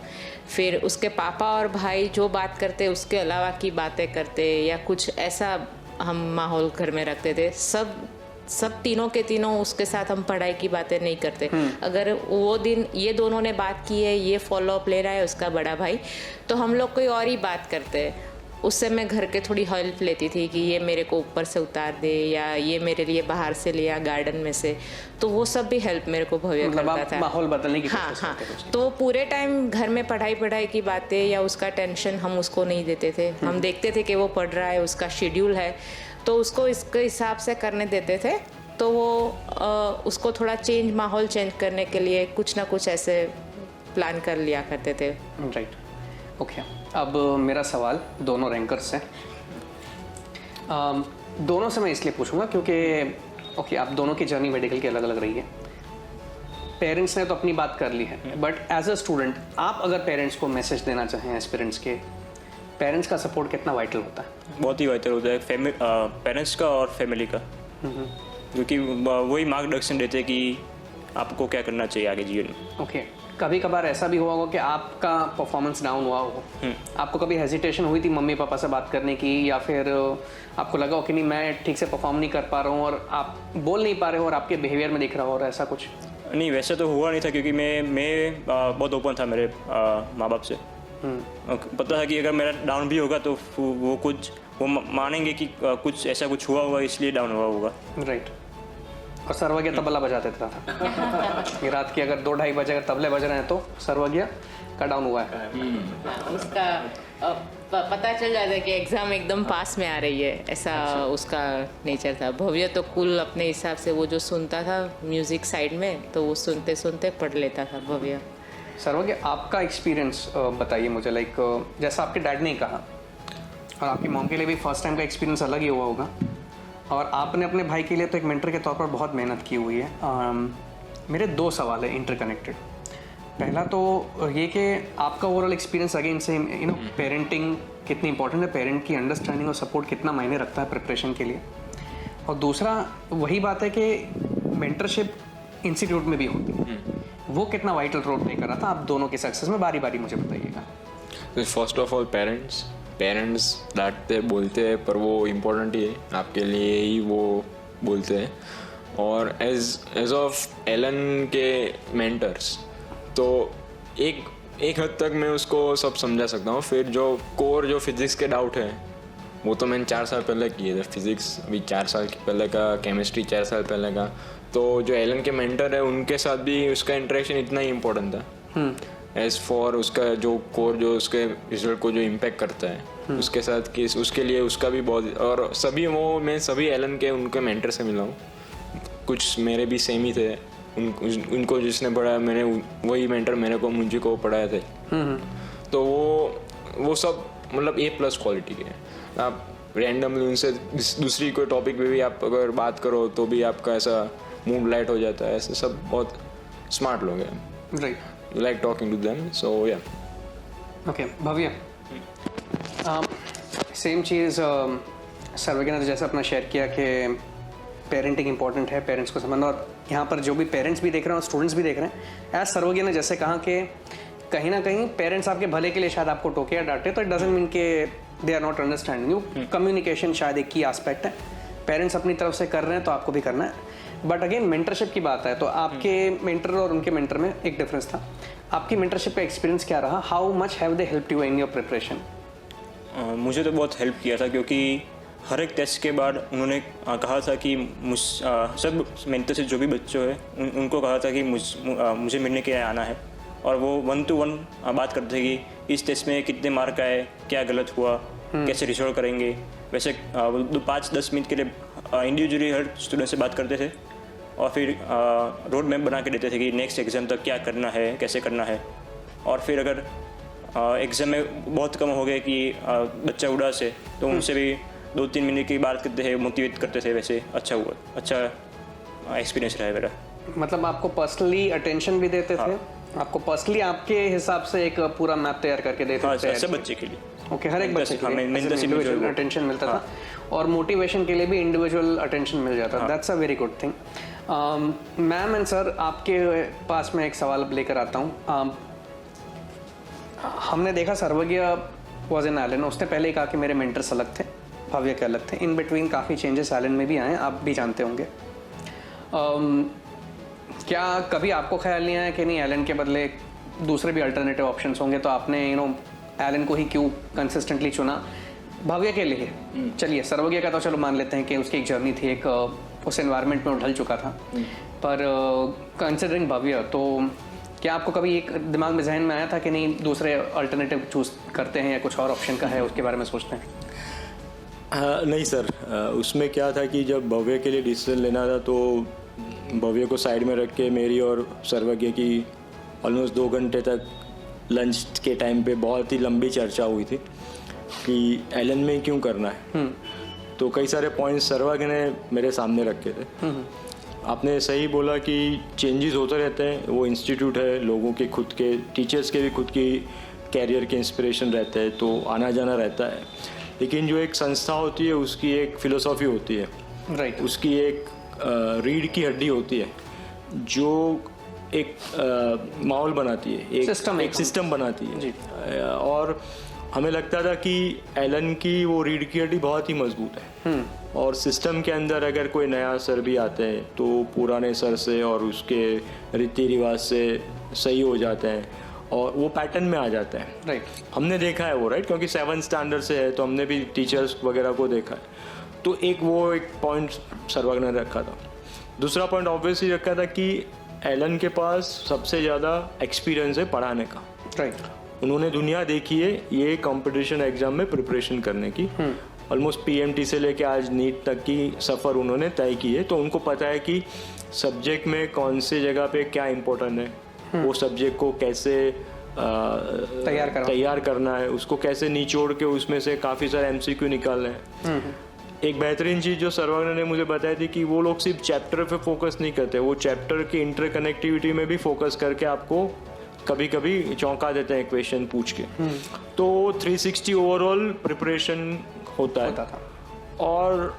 फिर उसके पापा और भाई जो बात करते उसके अलावा की बातें करते, या कुछ ऐसा हम माहौल घर में रखते थे। सब तीनों के तीनों उसके साथ हम पढ़ाई की बातें नहीं करते। अगर वो दिन ये दोनों ने बात की है, ये फॉलो अप ले रहा है उसका बड़ा भाई, तो हम लोग कोई और ही बात करते हैं। उससे मैं घर के थोड़ी हेल्प लेती थी कि ये मेरे को ऊपर से उतार दे, या ये मेरे लिए बाहर से लिया गार्डन में से। तो वो सब भी हेल्प मेरे को भव्य करता था। माहौल बदलने की हाँ। तो पूरे टाइम घर में पढ़ाई की बातें या उसका टेंशन हम उसको नहीं देते थे। हम देखते थे कि वो पढ़ रहा है, उसका शेड्यूल है, तो उसको इसके हिसाब से करने देते थे। तो वो उसको थोड़ा माहौल चेंज करने के लिए कुछ ना कुछ ऐसे प्लान कर लिया करते थे। राइट। ओके, अब मेरा सवाल दोनों रैंकर्स से, दोनों से मैं इसलिए पूछूंगा क्योंकि आप दोनों की जर्नी मेडिकल की अलग अलग रही है। पेरेंट्स ने तो अपनी बात कर ली है, बट एज अ स्टूडेंट आप अगर पेरेंट्स को मैसेज देना चाहें, एस्पिरेंट्स के, पेरेंट्स का सपोर्ट कितना वाइटल होता है? बहुत ही वाइटल होता है, पेरेंट्स का और फैमिली का, क्योंकि वही मार्गदर्शन देते हैं कि आपको क्या करना चाहिए आगे जीवन में। ओके, कभी कभार ऐसा भी हुआ होगा कि आपका परफॉर्मेंस डाउन हुआ हो, आपको कभी हेजिटेशन हुई थी मम्मी पापा से बात करने की, या फिर आपको लगा हो कि नहीं मैं ठीक से परफॉर्म नहीं कर पा रहा हूँ और आप बोल नहीं पा रहे हो और आपके बिहेवियर में दिख रहा हो, और ऐसा कुछ? नहीं, वैसे तो हुआ नहीं था, क्योंकि मैं बहुत ओपन था मेरे माँ बाप से। पता था कि अगर मेरा डाउन भी होगा तो वो मानेंगे कि कुछ ऐसा कुछ हुआ होगा, इसलिए डाउन हुआ होगा। राइट। और सर्वज्ञ तबला बजाते था ये रात की अगर 2-2:30 बजे अगर तबले बज रहे हैं तो सर्वज्ञ का डाउन हुआ है। उसका पता चल जाता है कि एग्ज़ाम एकदम पास में आ रही है, ऐसा उसका नेचर था। भव्य तो कुल अपने हिसाब से वो जो सुनता था म्यूज़िक साइड में, तो वो सुनते सुनते पढ़ लेता था भव्य। सर्वज्ञ, आपका एक्सपीरियंस बताइए मुझे। लाइक जैसा आपके डैड ने कहा, और आपकी मॉम के लिए भी फर्स्ट टाइम का एक्सपीरियंस अलग ही हुआ होगा, और आपने अपने भाई के लिए तो एक मेंटर के तौर पर बहुत मेहनत की हुई है। मेरे 2 सवाल है इंटरकनेक्टेड। पहला तो ये कि आपका ओवरऑल एक्सपीरियंस अगेन से पेरेंटिंग कितनी इंपॉर्टेंट है, पेरेंट की अंडरस्टैंडिंग और सपोर्ट कितना मायने रखता है प्रिपरेशन के लिए। और दूसरा वही बात है कि मेंटरशिप इंस्टीट्यूट में भी होती है, वो कितना वाइटल रोल प्ले कर रहा था आप दोनों की सक्सेस में? बारी बारी मुझे बताइएगा। फर्स्ट ऑफ ऑल पेरेंट्स डांटते बोलते हैं, पर वो इम्पोर्टेंट ही है, आपके लिए ही वो बोलते हैं। और एज ऑफ एलन के मेंटर्स, तो एक हद तक मैं उसको सब समझा सकता हूँ। फिर जो कोर जो फिज़िक्स के डाउट है वो तो मैंने 4 साल पहले किए थे, फिज़िक्स अभी 4 साल पहले का, केमिस्ट्री 4 साल पहले का। तो जो एलन के मेंटर है उनके साथ भी उसका इंटरेक्शन इतना ही इम्पोर्टेंट था एज फॉर उसका जो कोर जो उसके रिजल्ट को जो इम्पेक्ट करता है उसके साथ कि उसके लिए उसका भी बहुत। और सभी वो मैं सभी एलन के उनके मेंटर से मिला हूँ, कुछ मेरे भी सेम ही थे। उनको जिसने पढ़ाया मैंने वही मेंटर मेरे को मुझे को पढ़ाए थे। तो वो सब मतलब A+ क्वालिटी के हैं। आप रैंडमली उनसे दूसरी कोई टॉपिक पे भी आप अगर बात करो तो भी आपका ऐसा मूड लाइट हो जाता है। ऐसे सब बहुत स्मार्ट लोग हैं, right. You like talking to them, so yeah. Okay Bhavya, same चीज़ सर्वज्ञ ने जैसे अपना शेयर किया कि पेरेंटिंग इंपॉर्टेंट है, पेरेंट्स को समझना। और यहाँ पर जो भी पेरेंट्स भी देख रहे हैं और स्टूडेंट्स भी देख रहे हैं, एज सर्वज्ञ ने जैसे कहा कि कहीं ना कहीं पेरेंट्स आपके भले के लिए शायद आपको टोके या डांटे, तो इट डजंट मीन के they are not understanding you. Communication शायद एक की एस्पेक्ट है, पेरेंट्स अपनी तरफ से कर रहे हैं तो आपको भी करना है। बट अगेन मेंटरशिप की बात है, तो आपके मेंटर और उनके मेंटर में एक डिफरेंस था। आपकी मेंटरशिप का एक्सपीरियंस क्या रहा? How much have they helped you in your preparation? मुझे तो बहुत हेल्प किया था, क्योंकि हर एक टेस्ट के बाद उन्होंने कहा था कि सब मेंटर से जो भी बच्चों हैं उनको कहा था कि मुझे मिलने के लिए आना है। और वो 1-to-1 बात करते थे कि इस टेस्ट में कितने मार्क आए, क्या गलत हुआ, कैसे रिजॉल्व करेंगे। वैसे 5-10 मिनट के लिए इंडिविजुअली हर स्टूडेंट से बात करते थे और फिर रोड मैप बना के देते थे कि नेक्स्ट एग्ज़ाम तक क्या करना है, कैसे करना है। और फिर अगर एग्ज़ाम में बहुत कम हो गए कि बच्चा उदास है तो उनसे भी 2-3 मिनट की बात करते थे, मोटिवेट करते थे। वैसे अच्छा हुआ, अच्छा एक्सपीरियंस रहा है मेरा। मतलब आपको पर्सनली अटेंशन भी देते थे? आपको पर्सनली आपके हिसाब से एक पूरा मैप तैयार करके देते थे? सब बच्चे के लिए। ओके, हर एक बच्चे के लिए इंडिविजुअल अटेंशन मिलता था, और मोटिवेशन के लिए भी इंडिविजुअल अटेंशन मिल जाता था। That's a very good thing. Ma'am and sir, आपके पास में एक सवाल लेकर आता हूँ। हमने देखा सर्वज्ञ वॉज इन एलन, उसने पहले ही कहा कि मेरे मेंटर्स अलग थे, भव्य के अलग थे। इन बिटवीन काफ़ी चेंजेस एलन में भी आए, आप भी जानते होंगे। क्या कभी आपको ख्याल नहीं आया कि नहीं एलन के बदले दूसरे भी अल्टरनेटिव ऑप्शंस होंगे, तो आपने एलन को ही क्यों कंसिस्टेंटली चुना भव्य के लिए? चलिए, सर्वज्ञ का तो चलो मान लेते हैं कि उसकी एक जर्नी थी, एक उस एनवायरनमेंट में ढल चुका था। पर कंसिडरिंग भव्य, तो क्या आपको कभी एक दिमाग में जहन में आया था कि नहीं दूसरे अल्टरनेटिव चूज करते हैं या कुछ और ऑप्शन का है उसके बारे में सोचते हैं? नहीं सर, उसमें क्या था कि जब भव्य के लिए डिसीजन लेना था तो भव्य को साइड में रख के मेरी और सर्वज्ञ की ऑलमोस्ट 2 घंटे तक लंच के टाइम पे बहुत ही लंबी चर्चा हुई थी कि एलन में क्यों करना है। तो कई सारे पॉइंट्स सर्वज्ञ ने मेरे सामने रखे थे। आपने सही बोला कि चेंजेस होते रहते हैं, वो इंस्टीट्यूट है, लोगों के खुद के टीचर्स के भी खुद की कैरियर के इंस्पिरेशन रहते हैं, तो आना जाना रहता है। लेकिन जो एक संस्था होती है उसकी एक फ़िलोसॉफ़ी होती है, राइट। उसकी एक रीढ़ की हड्डी होती है जो एक माहौल बनाती है, एक सिस्टम बनाती है जी। और हमें लगता था कि एलन की वो रीढ़ की हड्डी बहुत ही मजबूत है और सिस्टम के अंदर अगर कोई नया सर भी आते हैं तो पुराने सर से और उसके रीति रिवाज से सही हो जाते हैं और वो पैटर्न में आ जाता है। राइट। हमने देखा है वो, राइट, क्योंकि 7th स्टैंडर्ड से है तो हमने भी टीचर्स वगैरह को देखा है। तो एक पॉइंट सर्वज्ञ ने रखा था। दूसरा पॉइंट ऑब्वियसली रखा था कि एलन के पास सबसे ज़्यादा एक्सपीरियंस है पढ़ाने का। राइट। उन्होंने दुनिया देखी है ये कंपटीशन एग्जाम में प्रिपरेशन करने की। ऑलमोस्ट PMT से लेके आज नीट तक की सफ़र उन्होंने तय की है, तो उनको पता है कि सब्जेक्ट में कौन से जगह पे क्या इम्पोर्टेंट है, वो सब्जेक्ट को कैसे तैयार करना है, उसको कैसे निचोड़ के उसमें से काफ़ी सारे MCQ निकालने हैं। एक बेहतरीन चीज़ जो सर्वज्ञ ने मुझे बताई थी कि वो लोग सिर्फ चैप्टर पे फोकस नहीं करते, वो चैप्टर की इंटरकनेक्टिविटी में भी फोकस करके आपको कभी कभी चौंका देते हैं क्वेश्चन पूछ के। तो 360 ओवरऑल प्रिपरेशन होता है और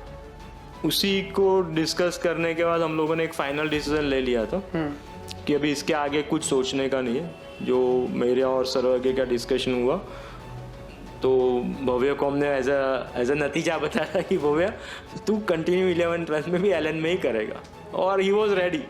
उसी को डिस्कस करने के बाद हम लोगों ने एक फाइनल डिसीजन ले लिया था कि अभी इसके आगे कुछ सोचने का नहीं है। जो मेरे और सर्वज्ञ का डिस्कशन हुआ तो भव्य को हमने एज अ नतीजा बताया कि भव्य तू कंटिन्यू 11th-12th में भी एलन में ही करेगा, और ही वॉज रेडी।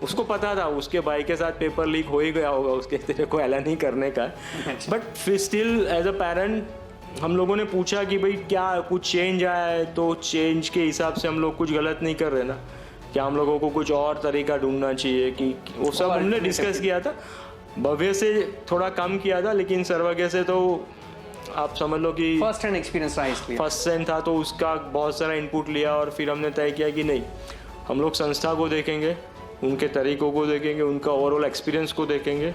उसको पता था उसके भाई के साथ पेपर लीक हो ही गया होगा उसके, तेरे को एलन ही करने का है। बट फिर स्टिल एज अ पेरेंट हम लोगों ने पूछा कि भाई क्या कुछ चेंज आया है, तो चेंज के हिसाब से हम लोग कुछ गलत नहीं कर रहे ना, क्या हम लोगों को कुछ और तरीका ढूंढना चाहिए कि वो सब हमने डिस्कस किया था। भव्य से थोड़ा कम किया था, लेकिन सर्वज्ञ से तो आप समझ लो कि फर्स्ट हैंड एक्सपीरियंस रहा इसलिए। फर्स्ट सेम था तो उसका बहुत सारा इनपुट लिया, और फिर हमने तय किया कि नहीं, हम लोग संस्था को देखेंगे, उनके तरीकों को देखेंगे, उनका ओवरऑल एक्सपीरियंस को देखेंगे,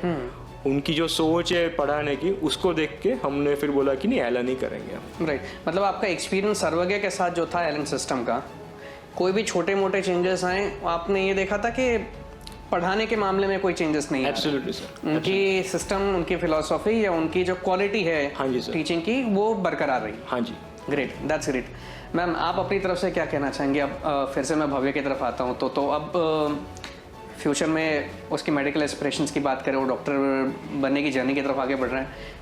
उनकी जो सोच है पढ़ाने की उसको देख के हमने फिर बोला कि नहीं एलन ही करेंगे हम। राइट, मतलब आपका एक्सपीरियंस सर्वज्ञ के साथ जो था एलन सिस्टम का, कोई भी छोटे मोटे चेंजेस आए आपने ये देखा था कि पढ़ाने के मामले में कोई चेंजेस नहीं है? Absolutely sir. उनकी सिस्टम, उनकी फिलॉसफी या उनकी जो क्वालिटी है हाँ जी सर। टीचिंग की, वो बरकरार रही। हाँ जी। Great, that's great. मैम, आप अपनी तरफ से क्या कहना चाहेंगे? अब फिर से मैं भव्य की तरफ आता हूँ, तो अब फ्यूचर में उसकी मेडिकल एस्पिरेशंस की बात करें, वो डॉक्टर बनने की जर्नी की तरफ आगे बढ़ रहे हैं,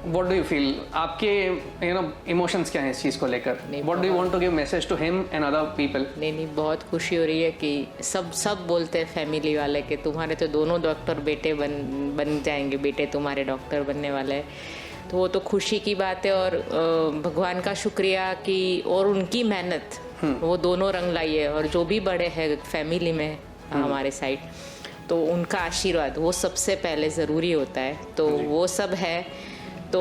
व्हाट डू यू फील? आपके इमोशंस क्या हैं इस चीज़ को लेकर? What do you want to give message to him and other people? नहीं, बहुत खुशी हो रही है कि सब बोलते हैं फैमिली वाले कि तुम्हारे तो दोनों डॉक्टर बेटे बन जाएंगे, बेटे तुम्हारे डॉक्टर बनने वाले हैं, तो वो तो खुशी की बात है। और भगवान का शुक्रिया कि और उनकी मेहनत वो दोनों रंग लाई है, और जो भी बड़े हैं फैमिली में हमारे साइड, तो उनका आशीर्वाद वो सबसे पहले ज़रूरी होता है। तो वो सब है, तो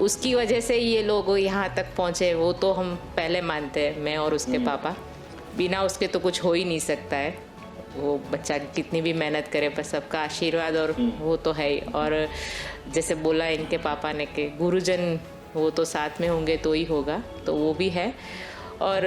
उसकी वजह से ये लोग यहाँ तक पहुँचे, वो तो हम पहले मानते हैं, मैं और उसके पापा। बिना उसके तो कुछ हो ही नहीं सकता है। वो बच्चा कितनी भी मेहनत करे, पर सबका आशीर्वाद और वो तो है ही। और जैसे बोला इनके पापा ने कि गुरुजन वो तो साथ में होंगे तो ही होगा, तो वो भी है। और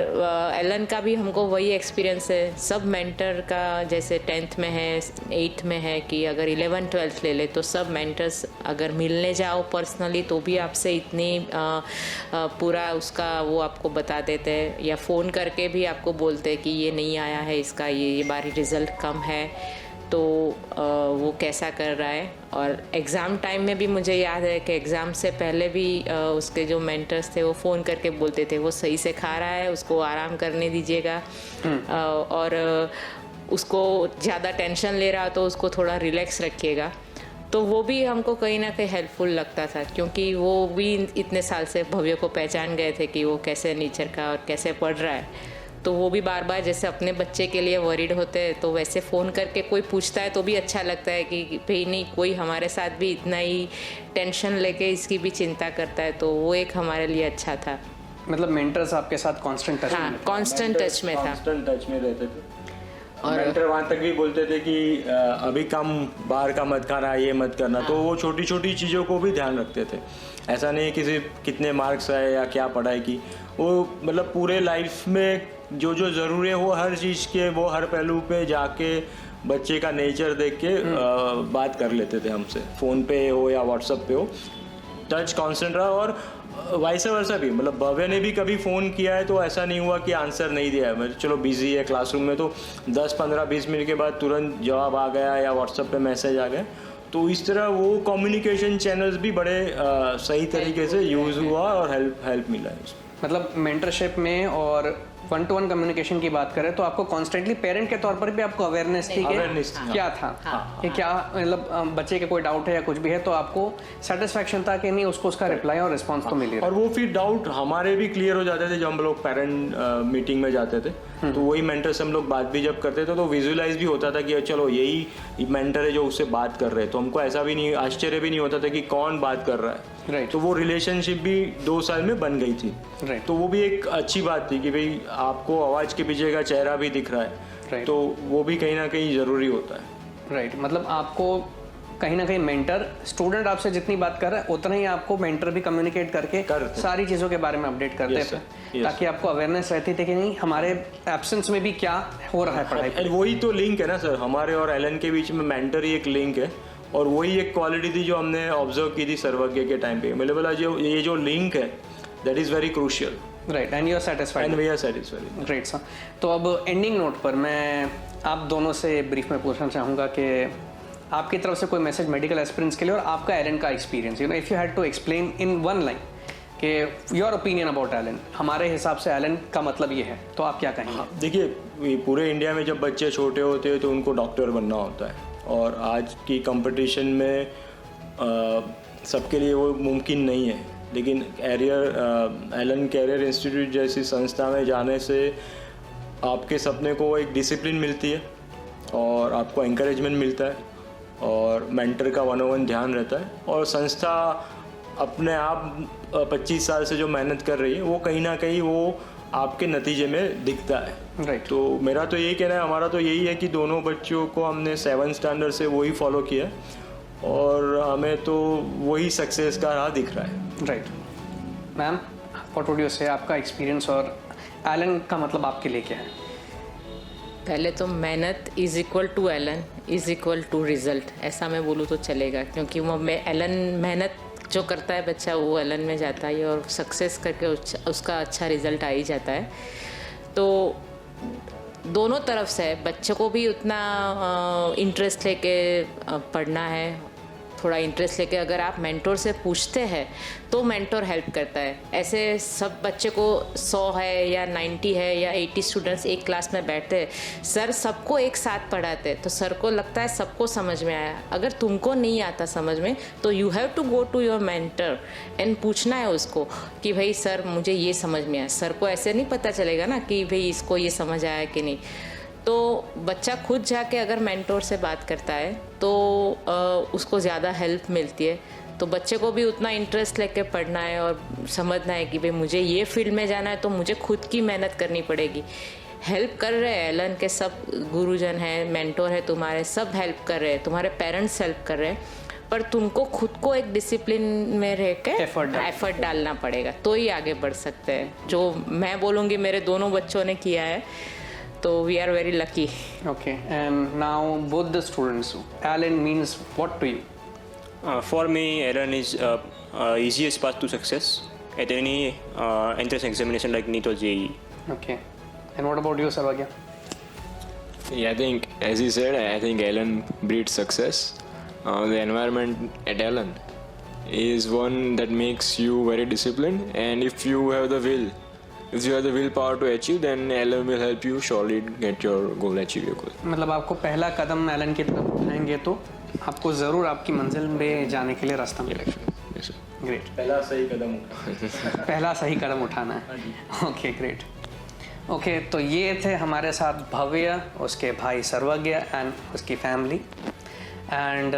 एलन का भी हमको वही एक्सपीरियंस है। सब मेंटर का जैसे 10th में है, 8th में है, कि अगर 11th-12th ले ले तो सब मेंटर्स अगर मिलने जाओ पर्सनली तो भी आपसे इतनी पूरा उसका वो आपको बता देते हैं, या फ़ोन करके भी आपको बोलते हैं कि ये नहीं आया है, इसका ये बारी रिज़ल्ट कम है, तो वो कैसा कर रहा है। और एग्ज़ाम टाइम में भी मुझे याद है कि एग्ज़ाम से पहले भी उसके जो मेंटर्स थे वो फ़ोन करके बोलते थे वो सही से खा रहा है, उसको आराम करने दीजिएगा, और उसको ज़्यादा टेंशन ले रहा तो उसको थोड़ा रिलैक्स रखिएगा। तो वो भी हमको कहीं ना कहीं हेल्पफुल लगता था, क्योंकि वो भी इतने साल से भव्य को पहचान गए थे कि वो कैसे नेचर का और कैसे पढ़ रहा है। तो वो भी बार बार जैसे अपने बच्चे के लिए वरीड होते हैं, तो वैसे फ़ोन करके कोई पूछता है तो भी अच्छा लगता है कि भाई नहीं, कोई हमारे साथ भी इतना ही टेंशन लेके इसकी भी चिंता करता है, तो वो एक हमारे लिए अच्छा था। मतलब मेंटर्स आपके साथ कांस्टेंट टच हाँ, कांस्टेंट टच में था। कांस्टेंट टच में रहते थे, और मेंटर वहाँ तक भी बोलते थे कि अभी कम बाहर का मत खाना, ये मत करना। तो वो छोटी छोटी चीज़ों को भी ध्यान रखते थे। ऐसा नहीं कि सिर्फ कितने मार्क्स आए या क्या पढ़ाई की, वो मतलब पूरे लाइफ में जो जो ज़रूरी है वो हर चीज़ के वो हर पहलू पे जाके बच्चे का नेचर देख के बात कर लेते थे हमसे, फ़ोन पे हो या व्हाट्सएप पे हो, टच कांस्टेंट रहा। और वाइस वर्सा भी, मतलब भव्य ने भी कभी फ़ोन किया है तो ऐसा नहीं हुआ कि आंसर नहीं दिया है, मतलब चलो बिजी है क्लासरूम में, तो 10-15-20 मिनट के बाद तुरंत जवाब आ गया या व्हाट्सएप पे मैसेज आ गया। तो इस तरह वो कम्युनिकेशन चैनल्स भी बड़े सही तरीके से यूज़ हुआ और हेल्प मिला है उसमें। मतलब मेंटरशिप में और 1-to-1 कम्युनिकेशन की बात करें तो आपको कॉन्स्टेंटली पेरेंट के तौर पर भी आपको अवेयरनेस थी कि क्या था, कि क्या मतलब बच्चे के कोई डाउट है या कुछ भी है, तो आपको सेटिस्फैक्शन था कि नहीं उसको उसका रिप्लाई और रिस्पांस तो मिल रहा है। और वो फिर डाउट हमारे भी क्लियर हो जाते थे जब हम लोग पेरेंट मीटिंग में जाते थे, तो वही मेंटर से हम लोग बात भी जब करते थे तो विजुअलाइज भी होता था कि चलो यही मेंटर है जो उससे बात कर रहे हैं, तो हमको ऐसा भी नहीं, आश्चर्य भी नहीं होता था कि कौन बात कर रहा है। राइट। तो वो रिलेशनशिप भी 2 साल में बन गई थी। राइट। तो वो भी एक अच्छी बात थी कि भाई आपको आवाज़ के पीछे का चेहरा भी दिख रहा है। राइट। तो वो भी कहीं ना कहीं ज़रूरी होता है। राइट, मतलब आपको कहीं ना कहीं मेंटर, स्टूडेंट आपसे जितनी बात कर रहा है उतना ही आपको मेंटर भी कम्युनिकेट करके सारी चीज़ों के बारे में अपडेट करते थे, ताकि आपको अवेयरनेस रहती थी कि नहीं हमारे एब्सेंस में भी क्या हो रहा है पढ़ाई। वही तो लिंक है ना सर, हमारे और एलन के बीच में मेंटर ही एक लिंक है, और वही एक क्वालिटी थी जो हमने ऑब्जर्व की थी सर्वज्ञ के टाइम पे। मैंने बोला जो ये जो लिंक है that is very crucial. Right, and you are satisfied. And we are satisfied. Great sir. तो अब एंडिंग नोट पर मैं आप दोनों से ब्रीफ में पूछना चाहूँगा कि आपकी तरफ से कोई मैसेज मेडिकल एस्पिरेंट्स के लिए और आपका एलन का experience, you know, if you had to explain in one line कि योर ओपिनियन अबाउट एलन, हमारे हिसाब से एलन का मतलब ये है, तो आप क्या कहेंगे? देखिए, ये पूरे इंडिया में जब बच्चे छोटे होते हैं तो उनको डॉक्टर बनना होता है, और आज की कंपटीशन में सबके लिए वो मुमकिन नहीं है। लेकिन एलन कैरियर इंस्टीट्यूट जैसी संस्था में जाने से आपके सपने को एक डिसिप्लिन मिलती है और आपको एंकरेजमेंट मिलता है और मेंटर का 1-on-1 ध्यान रहता है, और संस्था अपने आप 25 साल से जो मेहनत कर रही है वो कहीं ना कहीं वो आपके नतीजे में दिखता है। Right. तो मेरा तो यही कहना है, हमारा तो यही है कि दोनों बच्चों को हमने 7th स्टैंडर्ड से वही फॉलो किया और हमें तो वही सक्सेस का राह दिख रहा है। Right ma'am, what would you से, आपका एक्सपीरियंस और एलन का मतलब आपके लिए क्या है? पहले तो मेहनत is equal to Allen is equal to result, ऐसा मैं बोलूँ तो चलेगा, क्योंकि वो एलन मेहनत जो करता है बच्चा वो एलन में जाता है और सक्सेस करके उसका अच्छा रिज़ल्ट आ ही जाता है। तो दोनों तरफ से बच्चों को भी उतना इंटरेस्ट लेके पढ़ना है, थोड़ा इंटरेस्ट लेके अगर आप मेंटोर से पूछते हैं तो मेंटोर हेल्प करता है। ऐसे सब बच्चे को 100 है या 90 है या 80 स्टूडेंट्स एक क्लास में बैठते हैं, सर सबको एक साथ पढ़ाते हैं तो सर को लगता है सबको समझ में आया। अगर तुमको नहीं आता समझ में तो you have to go to your mentor and पूछना है उसको कि भाई सर मुझे ये समझ में आया। सर को ऐसे नहीं पता चलेगा ना कि भाई इसको ये समझ आया कि नहीं। तो बच्चा खुद जाके अगर मेंटोर से बात करता है तो उसको ज़्यादा हेल्प मिलती है। तो बच्चे को भी उतना इंटरेस्ट लेके पढ़ना है और समझना है कि भाई मुझे ये फील्ड में जाना है तो मुझे खुद की मेहनत करनी पड़ेगी। हेल्प कर रहे हैं एलन के सब गुरुजन हैं, मेंटोर है तुम्हारे, सब हेल्प कर रहे हैं, तुम्हारे पेरेंट्स हेल्प कर रहे हैं, पर तुमको खुद को एक डिसिप्लिन में रह के एफर्ट डालना पड़ेगा तो ही आगे बढ़ सकते हैं। जो मैं बोलूँगी मेरे दोनों बच्चों ने किया है, तो we are very lucky. Okay, and now both the students, Alan means what to you? For me, Alan is easiest path to success at any entrance examination like NEET or JEE. Okay, and what about you, Sarvagya? Yeah, I think, as he said, I think Alan breeds success. The environment at Alan is one that makes you very disciplined, and if you have the willpower to achieve, then Alan will help you surely get your goal, achieve your goal. मतलब आपको पहला कदम Elon की तरफ उठाएंगे तो आपको ज़रूर आपकी मंजिल में जाने के लिए रास्ता मिलेगा। Yes, sir. ग्रेट, पहला सही कदम उठाना। पहला सही कदम उठाना है। Okay, great. ओके, तो ये थे हमारे साथ भव्य, उसके भाई सर्वज्ञ एंड उसकी फैमिली। एंड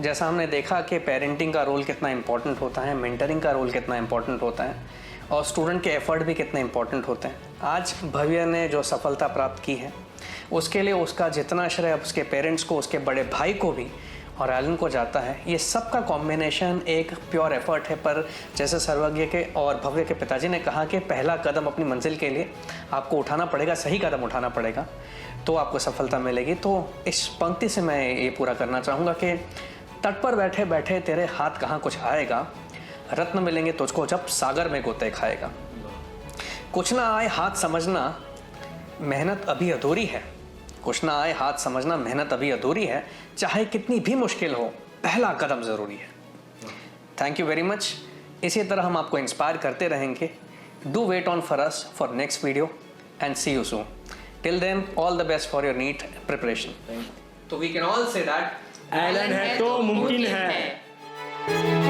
जैसा हमने देखा कि पेरेंटिंग का रोल कितना इम्पोर्टेंट होता है, मेंटरिंग का रोल कितना इम्पोर्टेंट होता है और स्टूडेंट के एफर्ट भी कितने इम्पोर्टेंट होते हैं। आज भव्य ने जो सफलता प्राप्त की है उसके लिए उसका जितना श्रेय उसके पेरेंट्स को, उसके बड़े भाई को भी और एलन को जाता है। ये सब का कॉम्बिनेशन एक प्योर एफर्ट है, पर जैसे सर्वज्ञ के और भव्य के पिताजी ने कहा कि पहला कदम अपनी मंजिल के लिए आपको उठाना पड़ेगा, सही कदम उठाना पड़ेगा तो आपको सफलता मिलेगी। तो इस पंक्ति से मैं ये पूरा करना चाहूँगा कि तट पर बैठे बैठे तेरे हाथ कहाँ कुछ आएगा, रत्न मिलेंगे तुझको जब सागर में गोते खाएगा। कुछ ना आए हाथ समझना मेहनत अभी अधूरी है, कुछ ना आए हाथ समझना मेहनत अभी अधूरी है, चाहे कितनी भी मुश्किल हो पहला कदम ज़रूरी है। Thank you very much. इसी तरह हम आपको इंस्पायर करते रहेंगे। Do wait on for us for next video and see you soon. Till then all the best for your NEET preparation. तो we can all say that Allen है तो मुमकिन है।